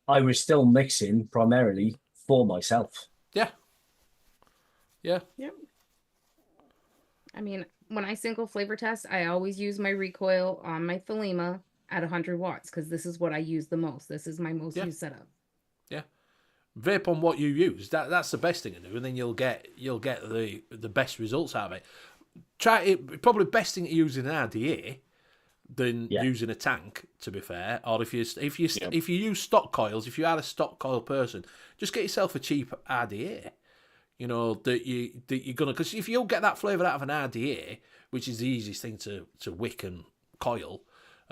I was still mixing primarily for myself. Yeah. Yep. I mean, when I single flavor test, I always use my recoil on my Thelema at 100 watts because this is what I use the most. This is my most used setup. Yeah. Vape on what you use. That's the best thing to do, and then you'll get the best results out of it. Try it. Probably best thing to use in an RDA than using a tank, to be fair. Or if you use stock coils, if you are a stock coil person, just get yourself a cheap RDA. That you're gonna, because if you'll get that flavour out of an RDA, which is the easiest thing to wick and coil,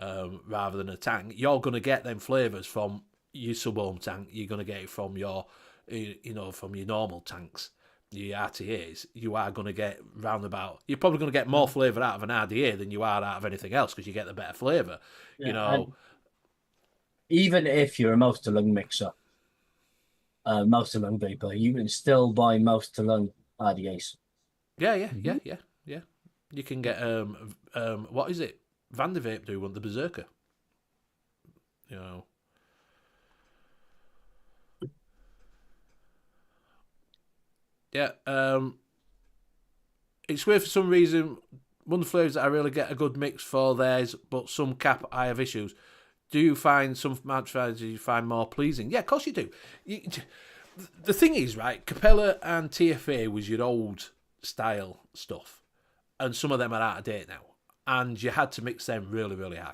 rather than a tank, you're gonna get them flavours from your sub-ohm tank. You're gonna get it from your normal tanks, your RTAs. You are gonna get roundabout. You're probably gonna get more flavour out of an RDA than you are out of anything else because you get the better flavour. Even if you're a mouth to lung mixer. Mouth to lung vapor, you can still buy mouth to lung RDAs. Yeah. You can get what is it? Vandervape do one, the Berserker. Yeah. It's weird for some reason. One of the flavours that I really get a good mix for theirs, but some cap I have issues. Do you find some manufacturers you find more pleasing? Yeah, of course you do. The thing is, right, Capella and TFA was your old style stuff, and some of them are out of date now. and you had to mix them really, really high.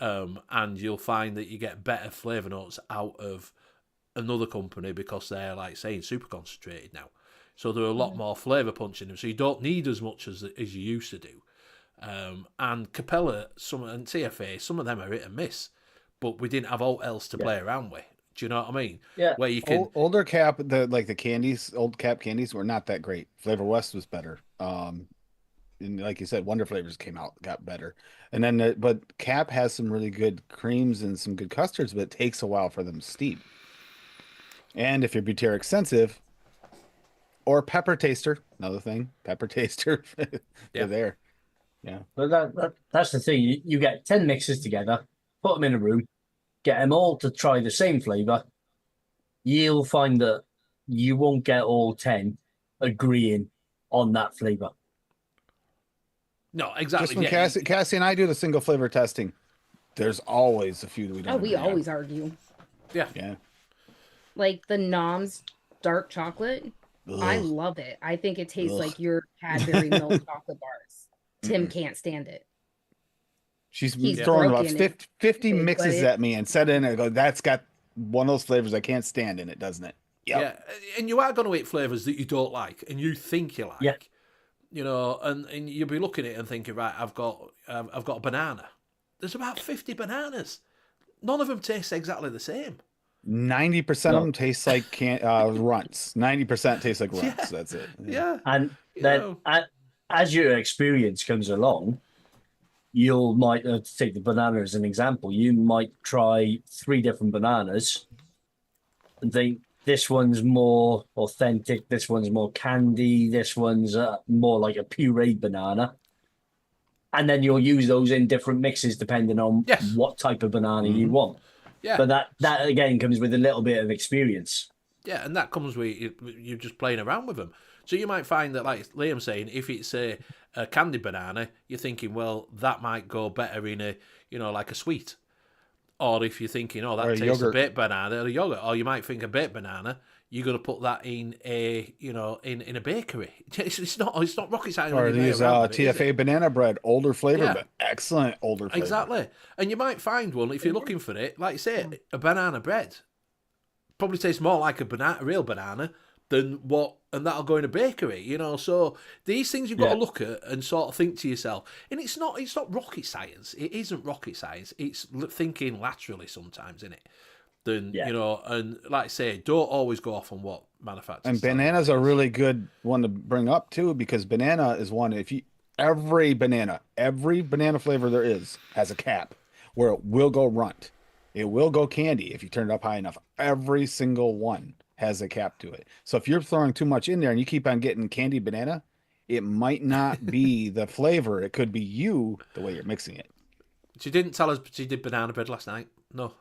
And you'll find that you get better flavour notes out of another company because they're, like saying, super concentrated now. So there are a lot more flavour punch in them. So you don't need as much as you used to do. And Capella, and TFA, some of them are hit and miss, but we didn't have all else to play around with. Do you know what I mean? Yeah. Where you can Older cap, the candies, old cap candies were not that great. Flavor West was better. And like you said, Wonder Flavors got better. And then, but Cap has some really good creams and some good custards, but it takes a while for them to steep. And if you're butyric sensitive, or pepper taster, another thing, pepper taster, they're there. Yeah. But that's the thing. You get 10 mixes together, put them in a room, get them all to try the same flavour. You'll find that you won't get all 10 agreeing on that flavour. no exactly. Just when Cassie and I do the single flavor testing, there's always a few that we don't. Oh, we agree on. always argue. Yeah. Like the Nom's dark chocolate. I Ugh. love it. I think it tastes Ugh. like your Cadbury milk chocolate bars. Tim can't stand it. She's He's throwing about broken it. 50 But mixes it- at me and said it in it. I go, that's got one of those flavors I can't stand in it, doesn't it? Yep. Yeah, and you are going to eat flavours that you don't like and you think you like. Yeah. You know, and you'll be looking at it and thinking, right, I've got a banana. There's about 50 bananas. None of them taste exactly the same. 90% of them taste like runts. 90% taste like runts. Yeah. That's it. Yeah. And You then know. as your experience comes along, might take the banana as an example. You might try 3 different bananas and think this one's more authentic, this one's more candy, this one's more like a pureed banana. And then you'll use those in different mixes depending on Yes. what type of banana you want. Yeah. But that again comes with a little bit of experience. Yeah, and that comes with you just playing around with them. So you might find that, like Liam's saying, if it's a candy banana, you're thinking, well, that might go better in a, like a sweet. Or if you're thinking, oh, that Or a tastes yogurt. a baked banana, or a yogurt. Or you might think a baked banana, you're going to put that in a, in a bakery. It's not rocket science. Or when you play these around with it, is TFA it? banana bread, older flavor, Yeah. but excellent older flavor. Exactly. And you might find one, if you're looking for it, like you say, a banana bread. Probably tastes more like a real banana than and that'll go in a bakery, So these things you've got to look at and sort of think to yourself. And it's not rocket science. It isn't rocket science. It's thinking laterally sometimes, isn't it? Then, and like I say, don't always go off on what manufacturers. And tell you. bananas are a really good one to bring up too, because banana is one. Every banana flavor there is has a cap where it will go runt. It will go candy if you turn it up high enough. Every single one has a cap to it. So if you're throwing too much in there and you keep on getting candy banana, it might not be the flavor. It could be you, the way you're mixing it. She didn't tell us she did banana bread last night. No.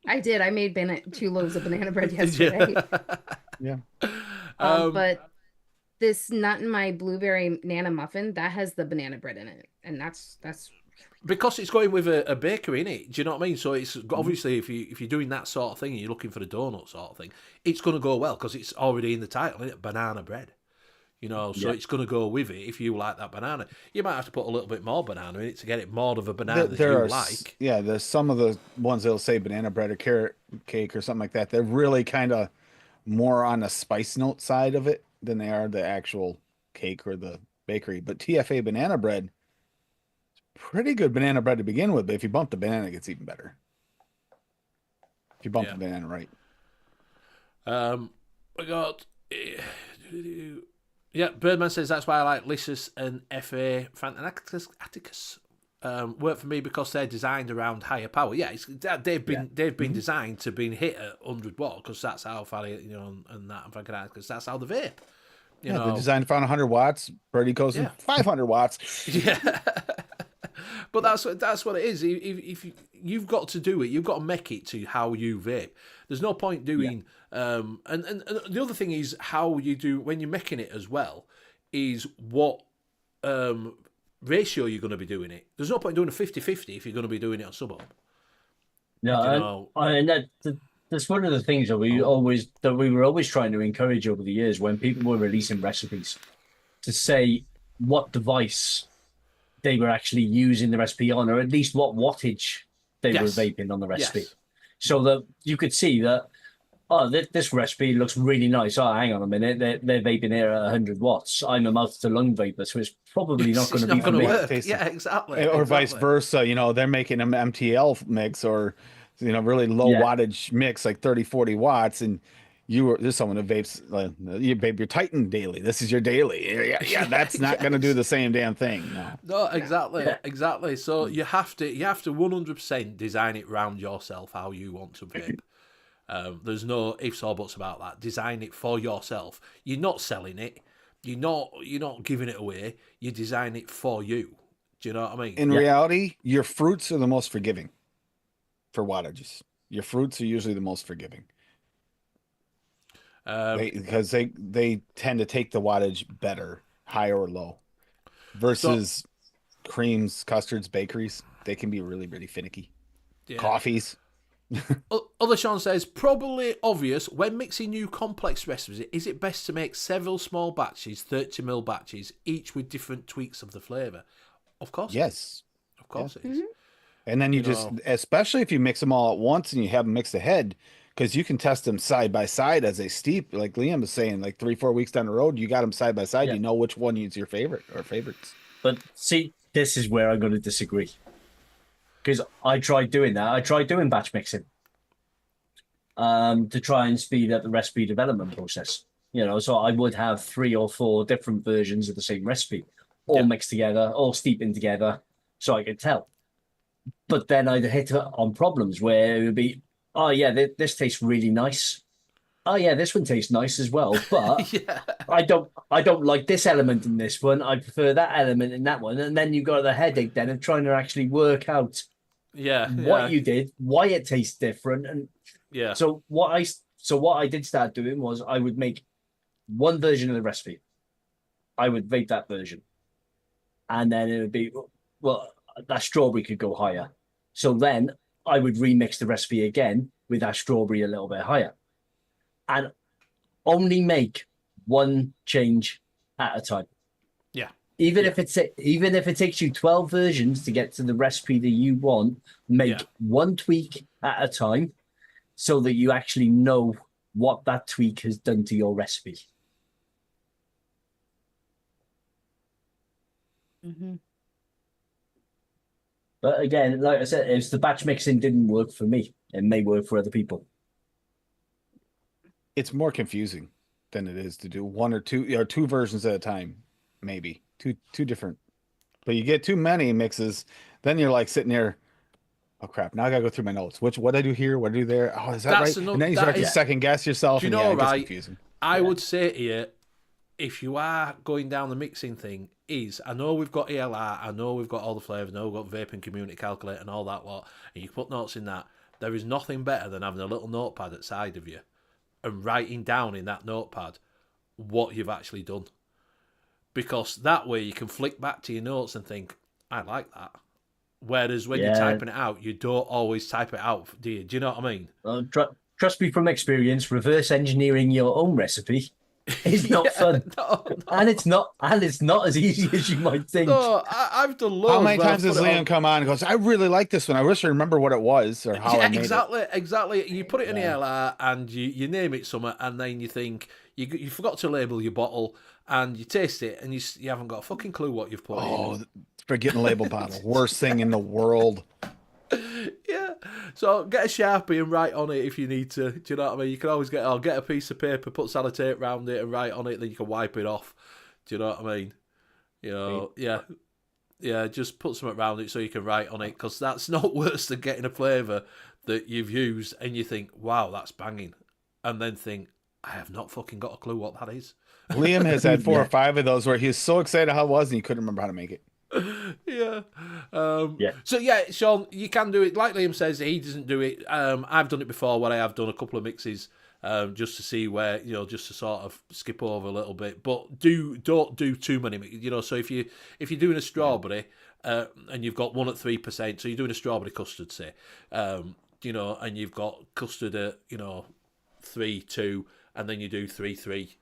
I did. I made 2 loaves of banana bread yesterday. Yeah. But this Nut in My Blueberry Nana Muffin, that has the banana bread in it. And that's Because it's going with a bakery, in it. Do you know what I mean? So it's obviously if you're doing that sort of thing and you're looking for a donut sort of thing, it's going to go well because it's already in the title, isn't it? Banana bread. So it's going to go with it if you like that banana. You might have to put a little bit more banana in it to get it more of a banana that you like. Yeah, there's some of the ones that'll say banana bread or carrot cake or something like that. They're really kind of more on the spice note side of it than they are the actual cake or the bakery. But TFA banana bread, pretty good banana bread to begin with, but if you bump the banana, it gets even better. If you bump the banana right. We got... Yeah, Birdman says that's why I like Lysis and FA Atticus. Work for me because they're designed around higher power. Yeah, they've been designed to be hit at 100 watt because that's how far and that and Frank because that's how they vape. They're designed for 100 watts. Birdie goes in 500 watts. Yeah. But that's what it is. If you've got to do it, you've got to make it to how you vape. There's no point doing. And the other thing is how you do when you're making it as well. Is what ratio you're going to be doing it. There's no point doing a 50-50 if you're going to be doing it on suburb. No, and that's one of the things that we were always trying to encourage over the years when people were releasing recipes to say what device they were actually using the recipe on, or at least what wattage they were Yes. vaping on the recipe. Yes. So that you could see that, oh, this recipe looks really nice. Oh, hang on a minute, they're vaping here at 100 watts. I'm a mouth to lung vapor, so it's probably not going It's to be not for going to me. work. Taste Yeah, it. exactly. Or vice exactly. versa. They're making an MTL mix or really low Yeah. wattage mix like 30, 40 watts, and there's someone who vapes you vape your Titan daily. This is your daily. Yeah, that's not going to do the same damn thing. No. No, exactly, Yeah. exactly. So you have to 100% design it round yourself how you want to vape. There's no ifs or buts about that. Design it for yourself. You're not selling it. You're not giving it away. You design it for you. Do you know what I mean? In reality, your fruits are the most forgiving for wattages. Your fruits are usually the most forgiving. Because they tend to take the wattage better, high or low, versus creams, custards, bakeries. They can be really, really finicky. Yeah. Coffees. Other Sean says, probably obvious, when mixing new complex recipes, is it best to make several small batches, 30ml batches, each with different tweaks of the flavour? Of course. Yes. Of course it is. And then you just, especially if you mix them all at once and you have them mixed ahead, because you can test them side by side as they steep. Like Liam was saying, like 3-4 weeks down the road, you got them side by side. Yeah. You know which one is your favorite or favorites. But see, this is where I'm going to disagree. Because I tried doing that. I tried doing batch mixing to try and speed up the recipe development process. So I would have 3 or 4 different versions of the same recipe, all mixed together, all steeping together, so I could tell. But then I'd hit on problems where it would be, oh yeah, this tastes really nice. Oh yeah, this one tastes nice as well, but I don't like this element in this one. I prefer that element in that one, and then you got the headache then of trying to actually work out what you did, why it tastes different, and So what I did start doing was I would make one version of the recipe. I would vape that version, and then it would be, well, that strawberry could go higher. So then I would remix the recipe again with that strawberry a little bit higher, and only make one change at a time. Yeah. Even if it takes you 12 versions to get to the recipe that you want, make one tweak at a time, so that you actually know what that tweak has done to your recipe. Mm-hmm. But again, like I said, if the batch mixing didn't work for me, it may work for other people. It's more confusing than it is to do one or two versions at a time, maybe two different. But you get too many mixes, then you're like sitting there, oh crap, now I gotta go through my notes. What I do here, what I do there? Oh, is that right? And then you start to second guess yourself. Do you and know, it gets right? confusing. I would say to you, if you are going down the mixing thing, I know we've got ELR, I know we've got all the flavours, I know we've got vaping community calculator and all that lot, and you can put notes in that. There is nothing better than having a little notepad at the side of you and writing down in that notepad what you've actually done. Because that way you can flick back to your notes and think, I like that. Whereas when you're typing it out, you don't always type it out, do you? Do you know what I mean? Trust me from experience, reverse engineering your own recipe is not fun. No. And it's not as easy as you might think. No, I've done loads. How many where I've times does put it Liam on- come on and goes, I really like this one. I wish I remember what it was or how I made it. Exactly. You put it in the LR and you name it something, and then you think you forgot to label your bottle, and you taste it, and you haven't got a fucking clue what you've put in. Oh, forgetting the label bottle. Worst thing in the world. Yeah. So get a Sharpie and write on it if you need to. Do you know what I mean? You can always get a piece of paper, put sellotape around it and write on it, then you can wipe it off. Do you know what I mean? Yeah, just put something around it so you can write on it, because that's not worse than getting a flavour that you've used and you think, wow, that's banging. And then think, I have not fucking got a clue what that is. Liam has had 4 or 5 of those where he was so excited how it was and he couldn't remember how to make it. Yeah. So yeah, Sean, you can do it. Like Liam says, he doesn't do it. I've done it before, where I have done a couple of mixes, just to see where, just to sort of skip over a little bit. But don't do too many. So if you're doing a strawberry, and you've got one at 3%, so you're doing a strawberry custard, say, and you've got custard at 3, 2, and then you do 3, 3.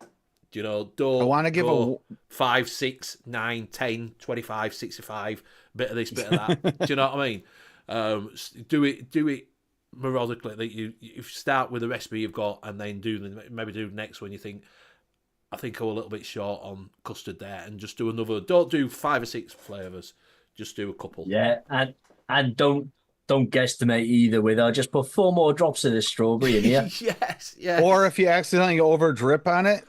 You know, don't I want to give go 5, 6, 9, 10, 25, 65, bit of this, bit of that. Do you know what I mean? Do it methodically. That you start with the recipe you've got, and then maybe do the next one. You think, I think I'm a little bit short on custard there, and just do another. Don't do 5 or 6 flavours. Just do a couple. Yeah, and don't guesstimate either with just put 4 more drops of this strawberry in here. Yes. Or if you accidentally over drip on it,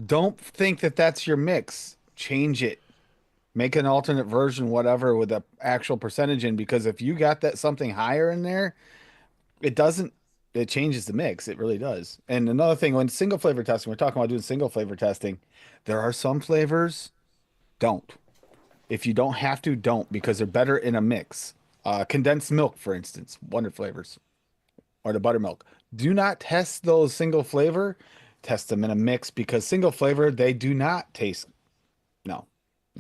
don't think that that's your mix. Change it. Make an alternate version, whatever, with the actual percentage in, because if you got that something higher in there, it changes the mix. It really does. And another thing, when single flavor testing, we're talking about doing single flavor testing, there are some flavors, don't. If you don't have to, don't, because they're better in a mix. Condensed milk, for instance, Wonder Flavors, or the buttermilk. Do not test those single flavor. Test them in a mix, because single flavor, they do not taste. No.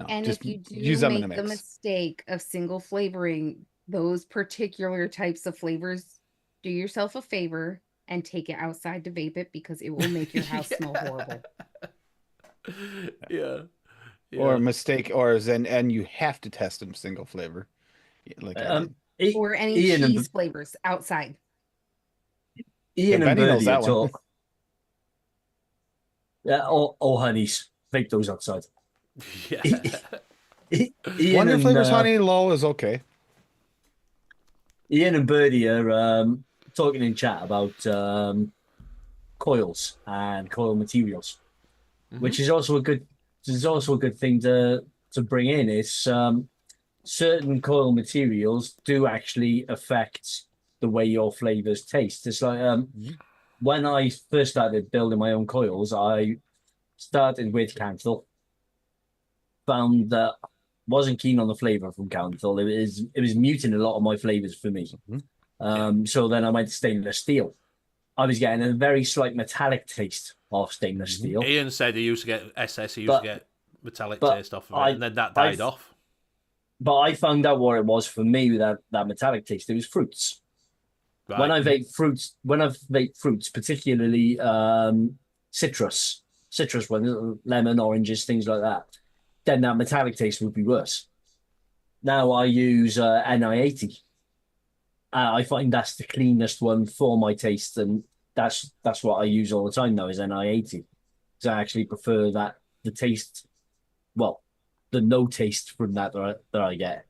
And just if you do use them in a make the mix. mistake of single flavoring those particular types of flavors, do yourself a favor and take it outside to vape it, because it will make your house smell horrible. Yeah. Or a mistake, and you have to test them single flavor. Like I did. Or any Ian and- cheese flavors outside. Ian Yeah, and Benny knows Birdie that are one. talk. Yeah, all honeys. Vape those outside. Yeah. Ian Wonder and, Flavors honey low is okay. Ian and Birdie are talking in chat about coils and coil materials, which is also a good thing to bring in. Is certain coil materials do actually affect the way your flavors taste. It's like when I first started building my own coils, I started with Canthil. Found that wasn't keen on the flavor from Canthil. It was muting a lot of my flavors for me. So then I went to stainless steel. I was getting a very slight metallic taste of stainless steel. Ian said he used to get SS, he used to get metallic taste off of it, and then that died off. But I found out what it was for me with that metallic taste. It was fruits. Right. When I vape fruits, particularly citrus ones, lemon, oranges, things like that, then that metallic taste would be worse. Now I use NI80. I find that's the cleanest one for my taste, and that's what I use all the time now is NI80. Because I actually prefer that the taste, well, the no taste from that I get.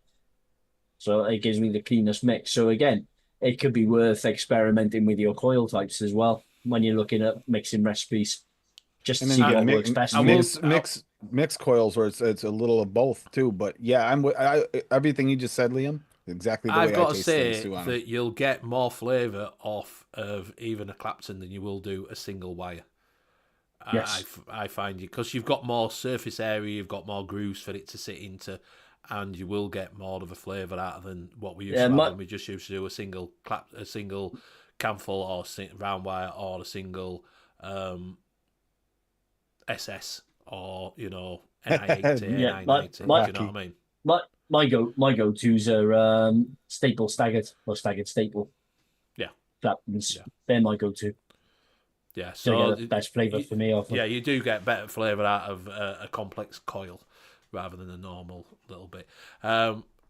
So it gives me the cleanest mix. So again, it could be worth experimenting with your coil types as well when you're looking at mixing recipes, just to see what works best. Mix coils where it's a little of both too. But yeah, everything you just said, Liam, exactly the way I've got I to taste say things too. that you'll get more flavour off of even a Clapton than you will do a single wire. Yes. I find you, because you've got more surface area, you've got more grooves for it to sit into, and you will get more of a flavour out of than what we used to have when we just used to do a single camphor or round wire, or a single SS, or NI80, NI90. Do you know what I mean? My go-tos are staple staggered or staggered staple. Yeah. Claptons. They're my go-to. Yeah, so the best flavour for me. Yeah, you do get better flavour out of a complex coil rather than a normal little bit.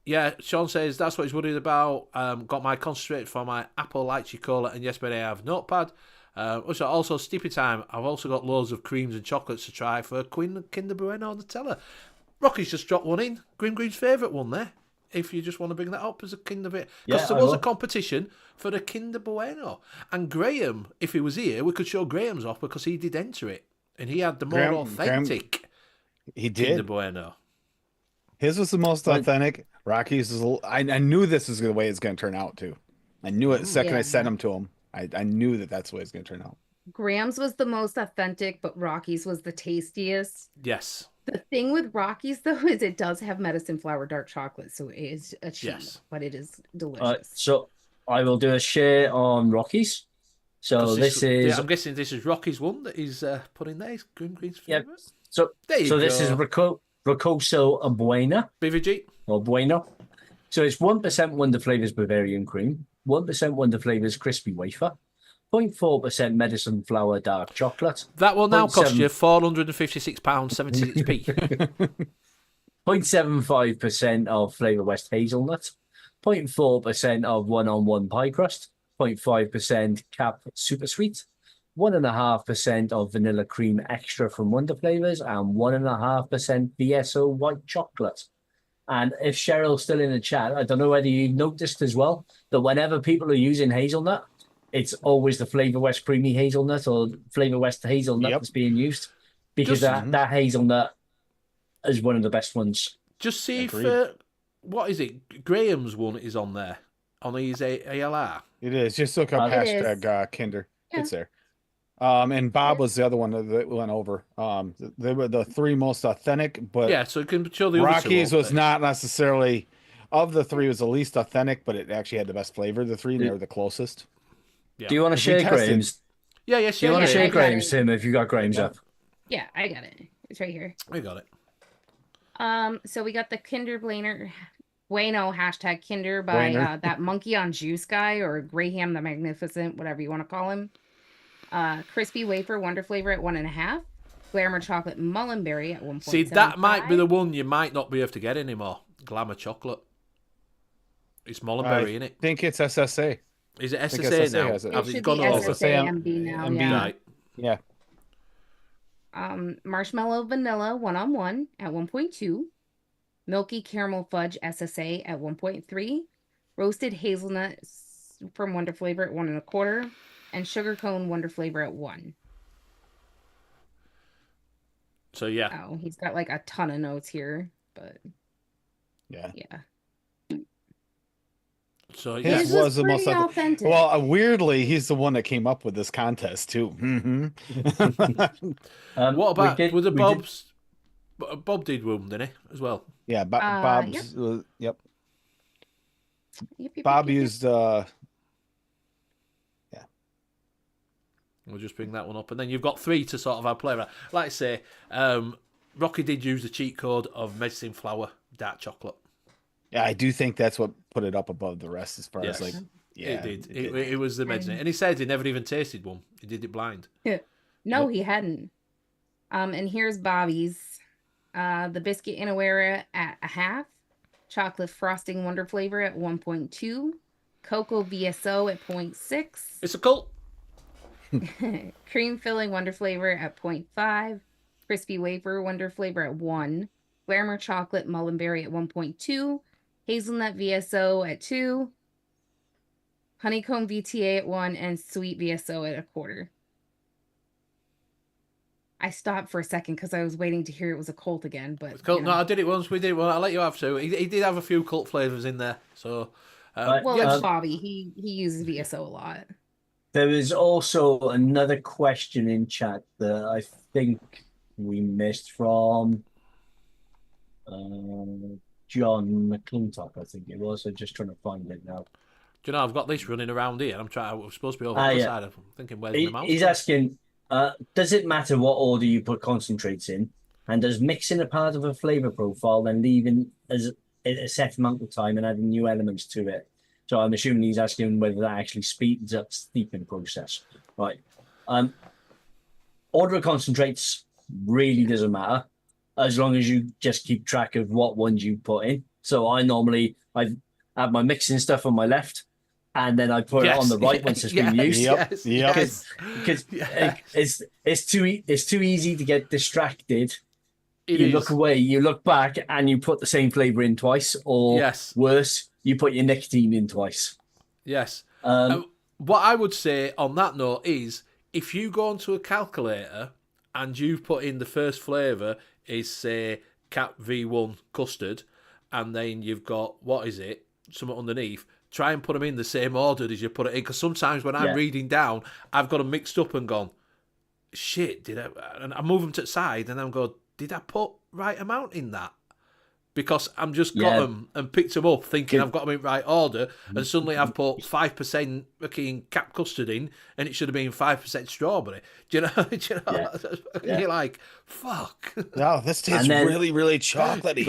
Yeah, Sean says that's what he's worried about. Got my concentrate for my apple lychee cola, and yesterday I have notepad. Also Stippy time. I've also got loads of creams and chocolates to try for Kinder Bueno Nutella. Rocky's just dropped one in. Green's favourite one there. If you just want to bring that up as a Kinder Bueno. Because there was a competition for the Kinder Bueno. And Graham, if he was here, we could show Graham's off because he did enter it. And he had the more authentic Kinder Bueno. His was the most authentic. Rocky's is I knew this is the way it's going to turn out too. I knew it the second I sent him to him. I knew that's the way it's going to turn out. Graham's was the most authentic, but Rocky's was the tastiest. Yes. The thing with Rocky's, though, is it does have medicine flower dark chocolate, so it is a cheat, but it is delicious. So I will do a share on Rocky's. So this is... Yeah, I'm guessing this is Rocky's one that he's put in there. He's Green's favourite. Yeah. So this is Rocoso Buena. BVG. Or Bueno. So it's 1% Wonder Flavors Bavarian Cream, 1% Wonder Flavors Crispy Wafer, 0.4% medicine flower dark chocolate. That will now cost 0.7 you £456.76p. 0.75% of Flavour West hazelnut, 0.4% of one-on-one pie crust, 0.5% cap super sweet, 1.5% of vanilla cream extra from Wonder Flavours, and 1.5% VSO white chocolate. And if Cheryl's still in the chat, I don't know whether you noticed as well that whenever people are using hazelnut, it's always the Flavour West creamy hazelnut or Flavour West hazelnut Yep. that's being used, because that hazelnut is one of the best ones. Just see Agreed. if, what is it? Graham's one is on there, on his ALR. It is. Just look up It is. hashtag Kinder. Yeah. It's there. And Bob was the other one that went over. They were the three most authentic, but Yeah, so you can show the other Rocky's two. was not necessarily, of the three, was the least authentic, but it actually had the best flavor of the three, and they were the closest. Yeah. Do you want to We share tested. Graham's? Yeah, yes, Do you want to Yeah, share I got Graham's, it. Tim, if you got Graham's up? Yeah, I got it. It's right here. We got it. So we got the Kinder Bueno hashtag Kinder by Blainer. that monkey on juice guy, or Graham the Magnificent, whatever you want to call him. Crispy wafer Wonder Flavor at 1.5. Glamour chocolate Mullenberry at 1.75. See, that might be the one you might not be able to get anymore. Glamour chocolate. It's Mullenberry, I innit? think it's SSA. Is it think SSA SSA now? has it. It Have it should gone be over? SSA MB now. MB. Yeah. Right. Yeah. Marshmallow vanilla 1-on-1 at 1.2. Milky caramel fudge SSA at 1.3. Roasted hazelnut from Wonder Flavor at 1.25. And sugar cone Wonder Flavor at 1. So, yeah. Oh, he's got like a ton of notes here, but Yeah. yeah. So, His yeah. His was the most pretty authentic. Well, weirdly, he's the one that came up with this contest too. Hmm. What about, we was it did- Bob's? Bob did one, didn't he, as well? Yeah, Bob's. Yep. Yep. Bob used. We'll just bring that one up. And then you've got three to sort of have play around. Like I say, Rocky did use the cheat code of medicine flower dark chocolate. Yeah, I do think that's what put it up above the rest as far Yes. as like. Yeah, It did. It was the medicine. And he said he never even tasted one. He did it blind. No, he hadn't. And here's Bobby's. The biscuit Inawera at 1/2. Chocolate frosting Wonder Flavor at 1.2. Cocoa VSO at 0.6. It's a cult. Cream filling Wonder Flavor at 0.5. Crispy wafer Wonder Flavor at 1. Glamour chocolate Mullenberry at 1.2. Hazelnut VSO at 2. Honeycomb VTA at 1. And sweet VSO at 1/4. I stopped for a second because I was waiting to hear it was a cult again. But It's cult. you No, know. I did it once. We did it once. I'll let you have two. He did have a few cult flavours in there. So, Well, yeah, it's Bobby. He uses VSO a lot. There is also another question in chat that I think we missed from John McClintock, I think it was. I'm just trying to find it now. do you know, I've got this running around here. I'm trying. We're supposed to be over Ah, the yeah. side. I'm thinking, where's my mouse? He's asking, does it matter what order you put concentrates in? And does mixing a part of a flavour profile then leaving as a set amount of time and adding new elements to it? So I'm assuming he's asking whether that actually speeds up the steeping process. Right. Order of concentrates really doesn't matter as long as you just keep track of what ones you put in. So I have my mixing stuff on my left, and then I put it on the right once it's been used. Yep. Yep. Because Yes. it's too easy to get distracted. It You is. look away, you look back, and you put the same flavour in twice, or Yes. worse, you put your nicotine in twice. Yes. Um, What I would say on that note is, if you go onto a calculator and you put in the first flavour is, say, Cat V1 custard, and then you've got, what is it, something underneath, try and put them in the same order as you put it in. Because sometimes when I'm Yeah. reading down, I've got them mixed up and gone, shit, did I? And I move them to the side and I'm going, did I put right amount in that? because I'm just got Yeah. them and picked them up thinking I've got them in right order, and suddenly I've put 5% fucking cap custard in, and it should have been 5% strawberry. Do you know? Yeah. And you're like, fuck. Oh, this tastes And then- really, really chocolatey.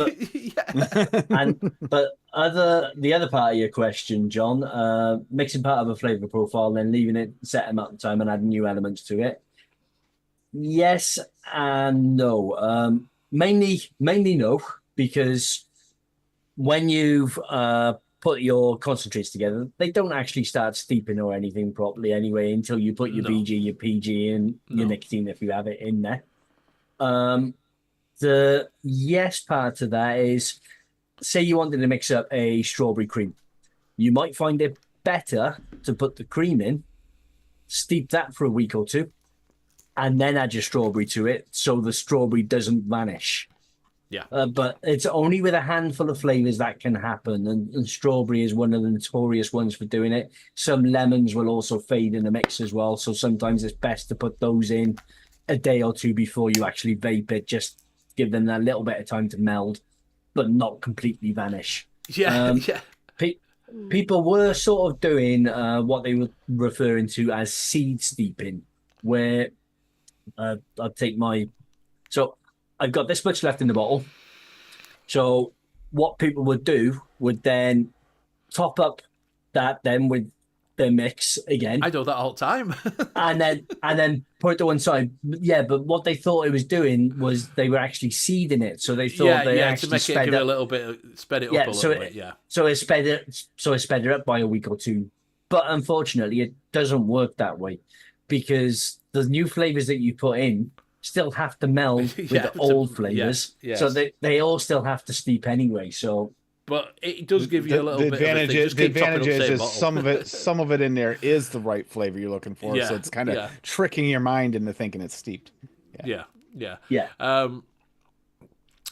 But the other part of your question, John, mixing part of a flavor profile, then leaving it set amount of time and adding new elements to it. Yes and no. Mainly no, because when you've put your concentrates together, they don't actually start steeping or anything properly anyway until you put your No. VG, your PG, and your nicotine if you have it in there. The yes part to that is, say you wanted to mix up a strawberry cream, you might find it better to put the cream in, steep that for a week or two, and then add your strawberry to it so the strawberry doesn't vanish. Yeah. But it's only with a handful of flavors that can happen, and strawberry is one of the notorious ones for doing it. Some lemons will also fade in the mix as well, so sometimes it's best to put those in a day or two before you actually vape it. Just give them that little bit of time to meld, but not completely vanish. Yeah, yeah. People were sort of doing what they were referring to as seed steeping, where I'll take my... So I've got this much left in the bottle. So what people would do would then top up that then with the mix again. I do that all the time. and then put it to one side. Yeah, but what they thought it was doing was they were actually seeding it. So they thought they to actually make it sped give it a up. little bit, sped it Yeah, up a so little it- bit. Yeah, So it sped it up by a week or two. But unfortunately, it doesn't work that way, because the new flavors that you put in still have to meld with Yeah, the old flavors. yes. So they all still have to steep anyway. So but it does give you a little bit advantage of a thing. Just the keep topping up advantage same is bottle. some of it in there is the right flavor you're looking for. Yeah, So it's kind of yeah. tricking your mind into thinking it's steeped. Yeah. yeah.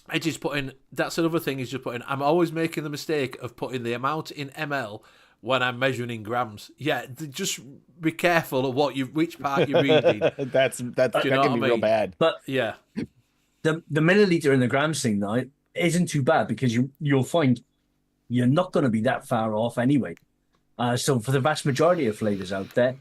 I just put in. That's another thing. Is just putting. I'm always making the mistake of putting the amount in ml when I'm measuring in grams. Yeah, just be careful of which part you're reading. that you can know be what I real mean? bad. But Yeah, the milliliter and the grams thing though isn't too bad, because you'll find you're not going to be that far off anyway. So for the vast majority of flavors out there,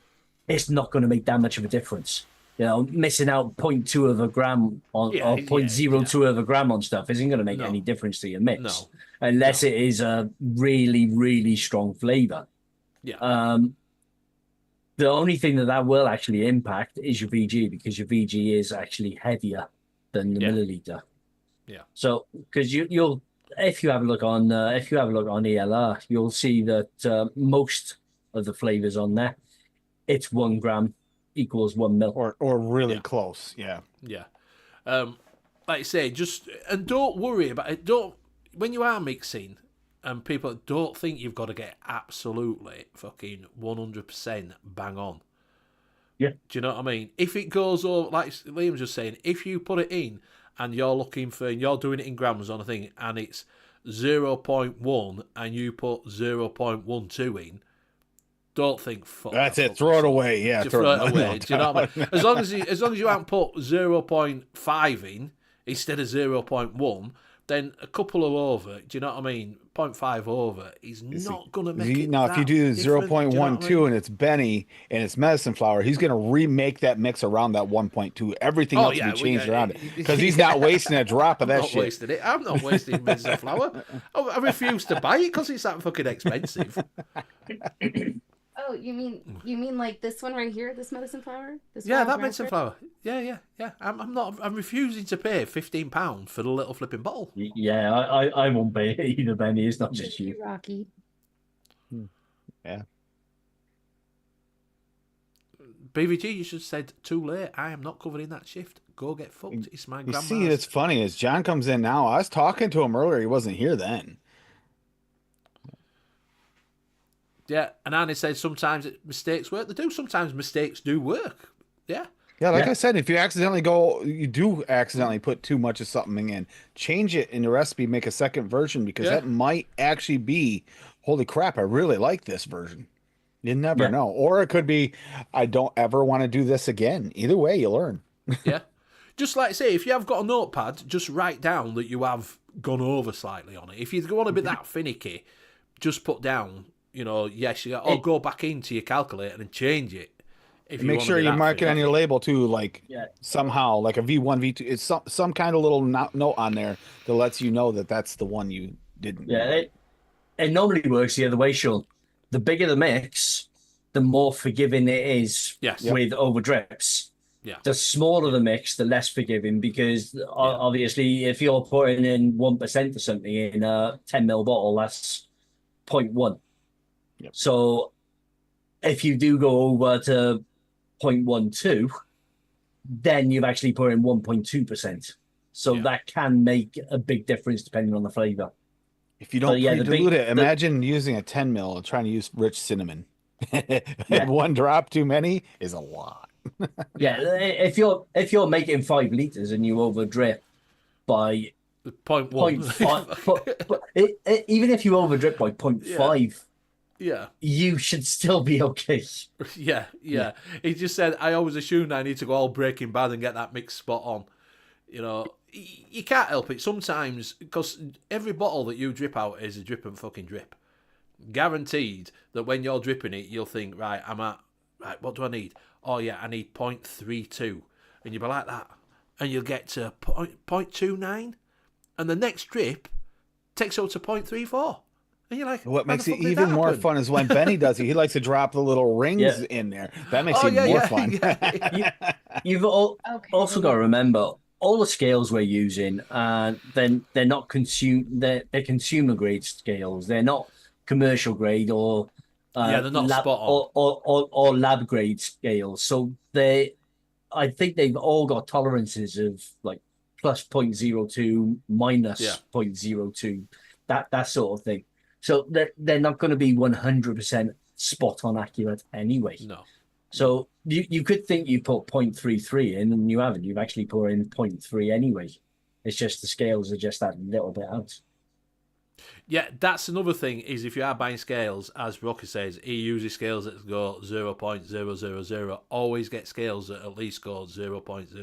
it's not going to make that much of a difference. You know, missing out 0.2 of a gram on Yeah, or yeah, 0.02 of a gram on stuff isn't going to make No. any difference to your mix, No. unless it is a really, really strong flavor. yeah, The only thing that will actually impact is your VG, because your VG is actually heavier than the Yeah. milliliter. Yeah. So, because you'll, if you have a look on ELR, you'll see that most of the flavors on there, it's 1 gram equals 1 mil. Or really Yeah. close. Yeah. yeah. Like I say, just and don't worry about it. Don't when you are mixing, and people don't think you've got to get absolutely fucking 100% bang on. Yeah. Do you know what I mean? If it goes over, like Liam's just saying, if you put it in and you're looking for, and you're doing it in grams on a thing, and it's 0.1 and you put 0.12 in, don't think, fuck. That's that, it. fuck Throw it yourself. away. Yeah. Just throw it away. Do you know what I mean? As long as you haven't put 0.5 in instead of 0.1, then a couple of over, do you know what I mean? 0.5 over is not going to make it. Now, if you that do different, do you know what I 0.12 mean? and it's Benny and it's medicine flower, he's going to remake that mix around that 1.2. Everything Oh, else yeah, will be changed well, around yeah, it because he's not wasting a drop of I'm that not shit. wasting it. I'm not wasting medicine flour. I refuse to buy it because it's that fucking expensive. Oh, you mean like this one right here, this medicine flower? This Yeah, wild that medicine raspberry? flour. Yeah. I'm refusing to pay £15 for the little flipping bottle. Yeah, I won't pay it either, Benny. It's not just Thank you. Rocky. Yeah. BVG, you should have said too late. I am not covering that shift. Go get fucked. It's my You grandma's. see, it's funny as John comes in now. I was talking to him earlier. He wasn't here then. Yeah, and Annie said sometimes mistakes work. They do. Sometimes mistakes do work. Yeah. Yeah, like Yeah. I said, if you do accidentally put too much of something in, change it in the recipe, make a second version, because Yeah. that might actually be, holy crap, I really like this version. You never Yeah. know. Or it could be, I don't ever want to do this again. Either way, you learn. Yeah. Just like say, if you have got a notepad, just write down that you have gone over slightly on it. If you want to be that finicky, just put down, yes, go back into your calculator and change it. If you Make want to sure be you that mark it on your finicky. label too, like somehow, like a V1, V2. It's some kind of little note on there that lets you know that that's the one you didn't. Yeah, it normally works the other way, Sean. The bigger the mix, the more forgiving it is Yes. with over drips. Yeah. The smaller the mix, the less forgiving, because obviously if you're putting in 1% or something in a 10 ml bottle, that's 0.1. Yep. So if you do go over to 0.12, then you've actually put in 1.2%. So that can make a big difference depending on the flavor. If you don't the dilute it, imagine using a 10 ml and trying to use rich cinnamon. One drop too many is a lot. Yeah, if you're making 5 liters and you over drip by 0.1, even if you over drip by 0.5, yeah, you should still be okay. yeah. He just said, I always assumed I need to go all Breaking Bad and get that mix spot on. You can't help it sometimes, because every bottle that you drip out is a drip and fucking drip. Guaranteed that when you're dripping it, you'll think, right, what do I need? Oh yeah, I need 0.32, and you'll be like that, and you'll get to 0.29, and the next drip takes up to 0.34, and you're like, what makes the it fuck did even that more happen? fun is when Benny does it. He likes to drop the little rings in there. That makes it even more fun. You've also got to remember, all the scales we're using, then they're not they're consumer grade scales. They're not commercial grade or they're not lab, spot on. or lab grade scales. So I think they've all got tolerances of like plus 0.02, minus 0.02, that sort of thing. So they're not going to be 100% spot on accurate anyway. No. So you could think you put 0.33 in, and you haven't. You've actually put in 0.3 anyway. It's just the scales are just that little bit out. Yeah, that's another thing, is if you are buying scales, as Rocky says, he uses scales that go 0.000. Always get scales that at least go 0.000. Do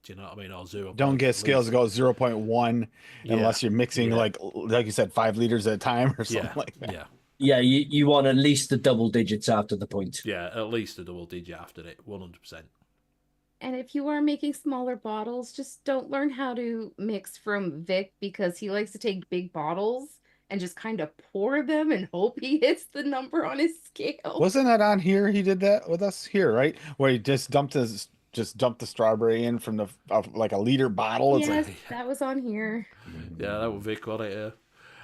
you know what I mean? Or 0. Don't get scales that go 0.1 unless you're mixing like you said, 5 liters at a time or something like that. Yeah. Yeah, you want at least the double digits after the point. Yeah, at least a double digit after it, 100%. And if you are making smaller bottles, just don't learn how to mix from Vic, because he likes to take big bottles and just kind of pour them and hope he hits the number on his scale. Wasn't that on here? He did that with us here, right? Where he just dumped the strawberry in from the like a liter bottle. It's Yes, like, that was on here. Yeah, that was Vic on it, yeah.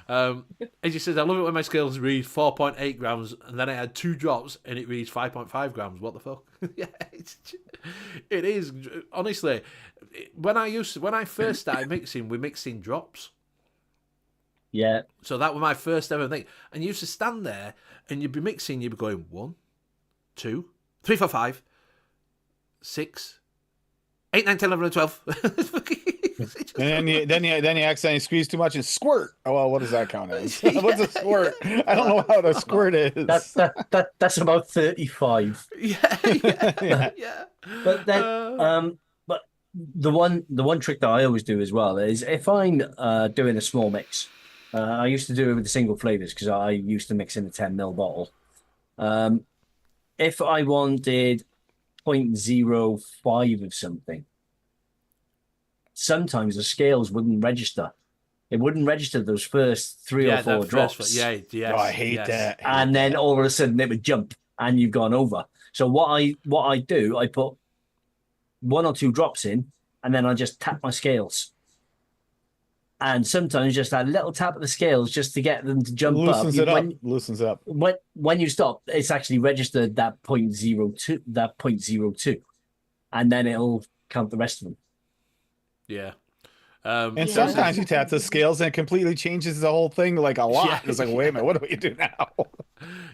As you said, I love it when my scales read 4.8 grams, and then I had 2 drops and it reads 5.5 grams. What the fuck? Yeah, it is. Honestly, when I first started mixing, we mixed in drops. Yeah. So that was my first ever thing. And you used to stand there and you'd be mixing, you'd be going 1, 2, 3, 4, 5, 6, 8, 9, 10, 11, and 12. and then you accidentally squeeze too much and squirt. Oh well, what does that count as? What's a squirt? I don't know how the squirt is. That's about 35. Yeah. But then but the one trick that I always do as well is, if I'm doing a small mix, I used to do it with the single flavors because I used to mix in a 10 ml bottle. If I wanted 0.05 of something, sometimes the scales wouldn't register. It wouldn't register those first 3 or 4 drops. Yes. Oh, I hate that. And then all of a sudden it would jump and you've gone over. So what I do, I put 1 or 2 drops in, and then I just tap my scales. And sometimes just that little tap of the scales just to get them to jump Loosens up. Loosens it up. When you stop, it's actually registered that 0.02, and then it'll count the rest of them. Yeah. And sometimes you tap the scales and it completely changes the whole thing, like a lot. It's like, wait a minute, what do we do now?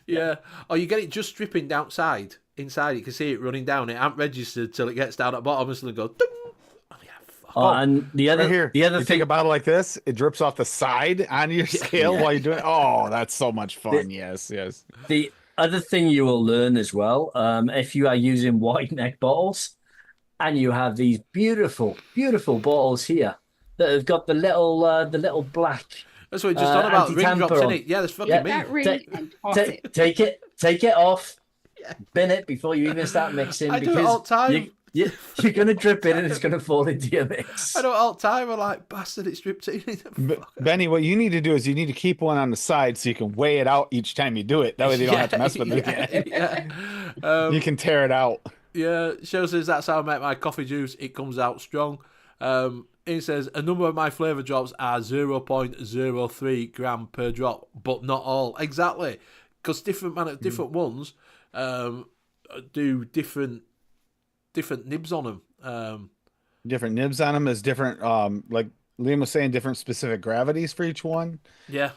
Yeah. Or you get it just dripping inside. You can see it running down. It ain't registered till it gets down at the bottom, and go. Ding! And the other you thing, take a bottle like this, it drips off the side on your scale while you're doing it. Oh, that's so much fun. Yes. The other thing you will learn as well, if you are using wide neck bottles and you have these beautiful, beautiful bottles here, that have got the little black. That's what we just talking about. Ring anti-tamper drops, on. innit? Yeah, that's fucking Yeah. me. That ring Take- and toss it. Take it off, bin it before you even start mixing. I do it because all the time. you're gonna drip in and it's gonna fall into your mix. I do it all the time. I'm like, bastard, it's dripped in. Benny, what you need to do is you need to keep one on the side so you can weigh it out each time you do it. That way they don't have to mess with it again. You can tear it out. Yeah, Show says that's how I make my coffee juice. It comes out strong. It says a number of my flavour drops are 0.03 gram per drop, but not all. Exactly, because different ones do different nibs on them. Different nibs on them is different. Like Liam was saying, different specific gravities for each one. Yeah.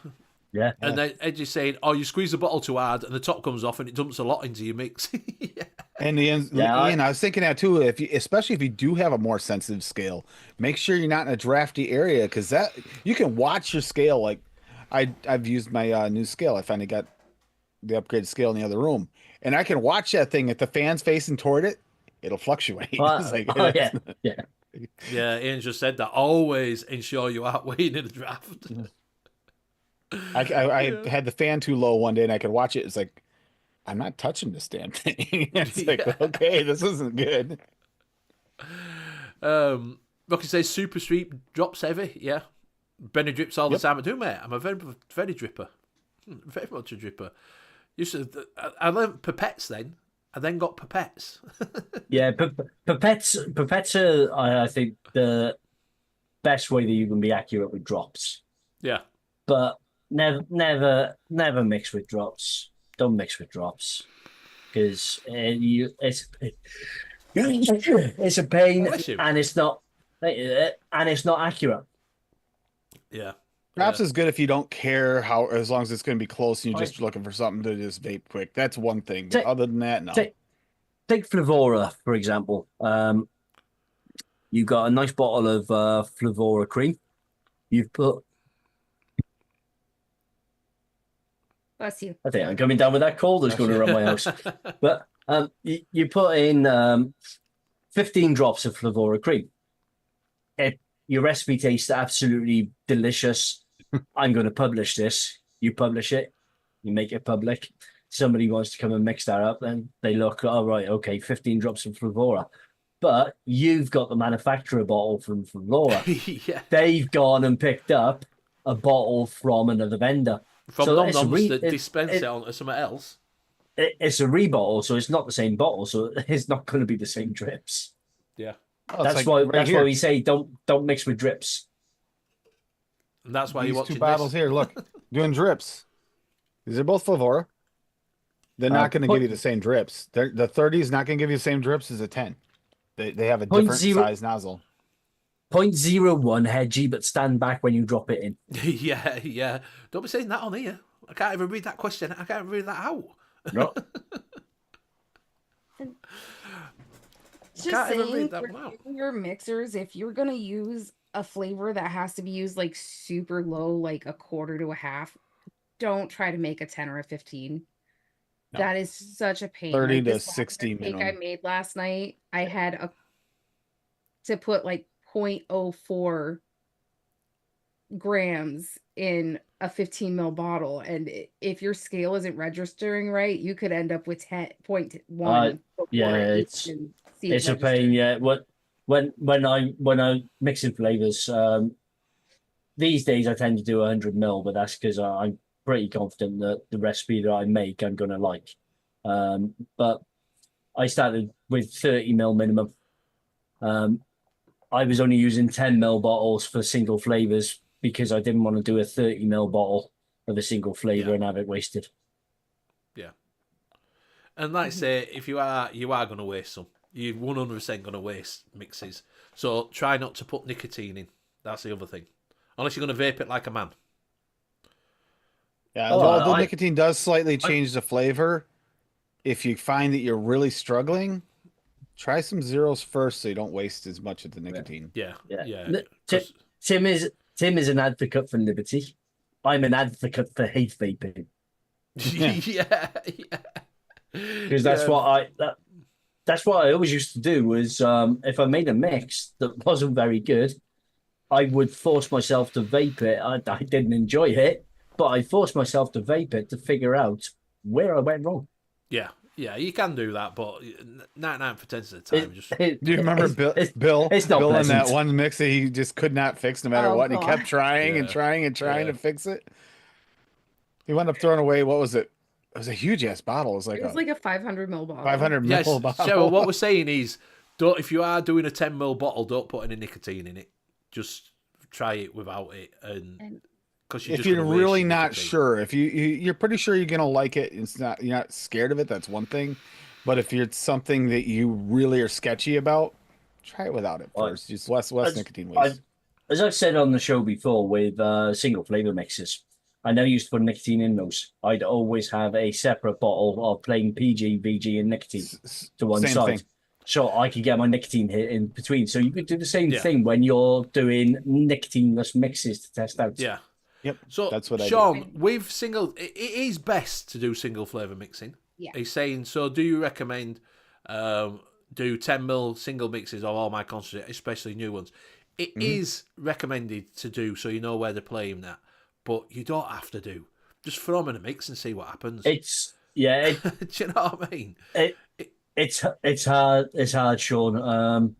Yeah. And then Edge is saying, "Oh, you squeeze the bottle too hard, and the top comes off, and it dumps a lot into your mix." Yeah. And Ian, I was thinking that too. Especially if you do have a more sensitive scale, make sure you're not in a drafty area, because that you can watch your scale. Like I've used my new scale. I finally got the upgraded scale in the other room, and I can watch that thing. If the fan's facing toward it, it'll fluctuate. It's like, yeah. Yeah, Ian just said that. Always ensure you aren't weighing in the draft. I had the fan too low one day, and I could watch it. It's like, I'm not touching this damn thing. It's like, okay, this isn't good. Rocky says super sweet drops heavy. Yeah, Benny drips all the time. I do, mate. I'm a very dripper. Very much a dripper. I learned pipettes then. I then got pipettes. Yeah, pipettes are, I think, the best way that you can be accurate with drops. Yeah. But never mix with drops. Don't mix with drops, because it's a pain, and it's not accurate. Yeah. Drops is good if you don't care as long as it's going to be close and you're just looking for something to just vape quick. That's one thing. But other than that, no. Take Flavora, for example. You've got a nice bottle of Flavora cream. You've put... Bless you. I think I'm coming down with that cold that's going to run my house. But you put in 15 drops of Flavora cream. Your recipe tastes absolutely delicious. I'm going to publish this. You publish it. You make it public. Somebody wants to come and mix that up, then they look, all right, okay, 15 drops of Flavora. But you've got the manufacturer bottle from Flavora. Yeah. They've gone and picked up a bottle from another vendor. From Nom-Noms that dispense it onto something else. It's a rebottle, so it's not the same bottle, so it's not going to be the same drips. Yeah. Oh, That's why we say don't mix with drips. And that's why These you watch two bottles here, look, doing drips. These are both Flavora. They're not going to give you the the same drips. The 30 is not going to give you the same drips as a 10. They have a different size nozzle. 0.01 hedgy, but stand back when you drop it in. Yeah. Don't be saying that on here. I can't even read that question. I can't read that out. No. Just saying, for your mixers, if you're gonna use a flavor that has to be used like super low, like a quarter to a half, don't try to make a 10 or a 15. No. That is such a pain. 30 to 60 cake I made last night, I had to put like 0.04 grams in a 15 ml bottle, and if your scale isn't registering right, you could end up with 10.1. Yeah, it's a pain. Yeah, when I'm mixing flavors, these days I tend to do 100 ml, but that's because I'm pretty confident that the recipe that I make I'm gonna like. But I started with 30 ml minimum. I was only using 10 ml bottles for single flavors because I didn't want to do a 30 ml bottle of a single flavor and have it wasted. Yeah. And like I say, if you are going to waste some. You're 100% going to waste mixes. So try not to put nicotine in. That's the other thing. Unless you're going to vape it like a man. Yeah, although nicotine does slightly change the flavor, if you find that you're really struggling, try some zeros first so you don't waste as much of the nicotine. Yeah. Tim is an advocate for liberty. I'm an advocate for hate vaping. Yeah. Because that's what I always used to do was if I made a mix that wasn't very good, I would force myself to vape it. I didn't enjoy it, but I forced myself to vape it to figure out where I went wrong. Yeah, you can do that, but 99% of the time, just Do you remember Bill? It's not Bill in that pleasant. one mix that he just could not fix no matter Oh, what, and he God. kept trying and Yeah. trying and trying Yeah. to fix it. He wound up throwing away, what was it? It was a huge ass bottle. It was like It was like a 500 ml bottle. 500 yes. ml bottle. Cheryl, what we're saying is, don't if you are doing a 10 ml bottle, don't put any nicotine in it. Just try it without it, and because If you're really not sure, if you're pretty sure you're gonna like it, you're not scared of it. That's one thing. But if it's something that you really are sketchy about, try it without it first. Just less nicotine waste. As I've said on the show before with single flavor mixes, I never used to put nicotine in those. I'd always have a separate bottle of plain PG, VG, and nicotine to one Same side. thing. So I could get my nicotine hit in between. So you could do the same thing when you're doing nicotineless mixes to test out. Yeah. Yep. So that's what Sean, I do. with single, it is best to do single flavour mixing. Yeah. He's saying, so do you recommend do 10 ml single mixes of all my concentrate, especially new ones? It is recommended to do, so you know where they're playing that, but you don't have to do. Just throw them in a mix and see what happens. Do you know what I mean? It's hard, Sean.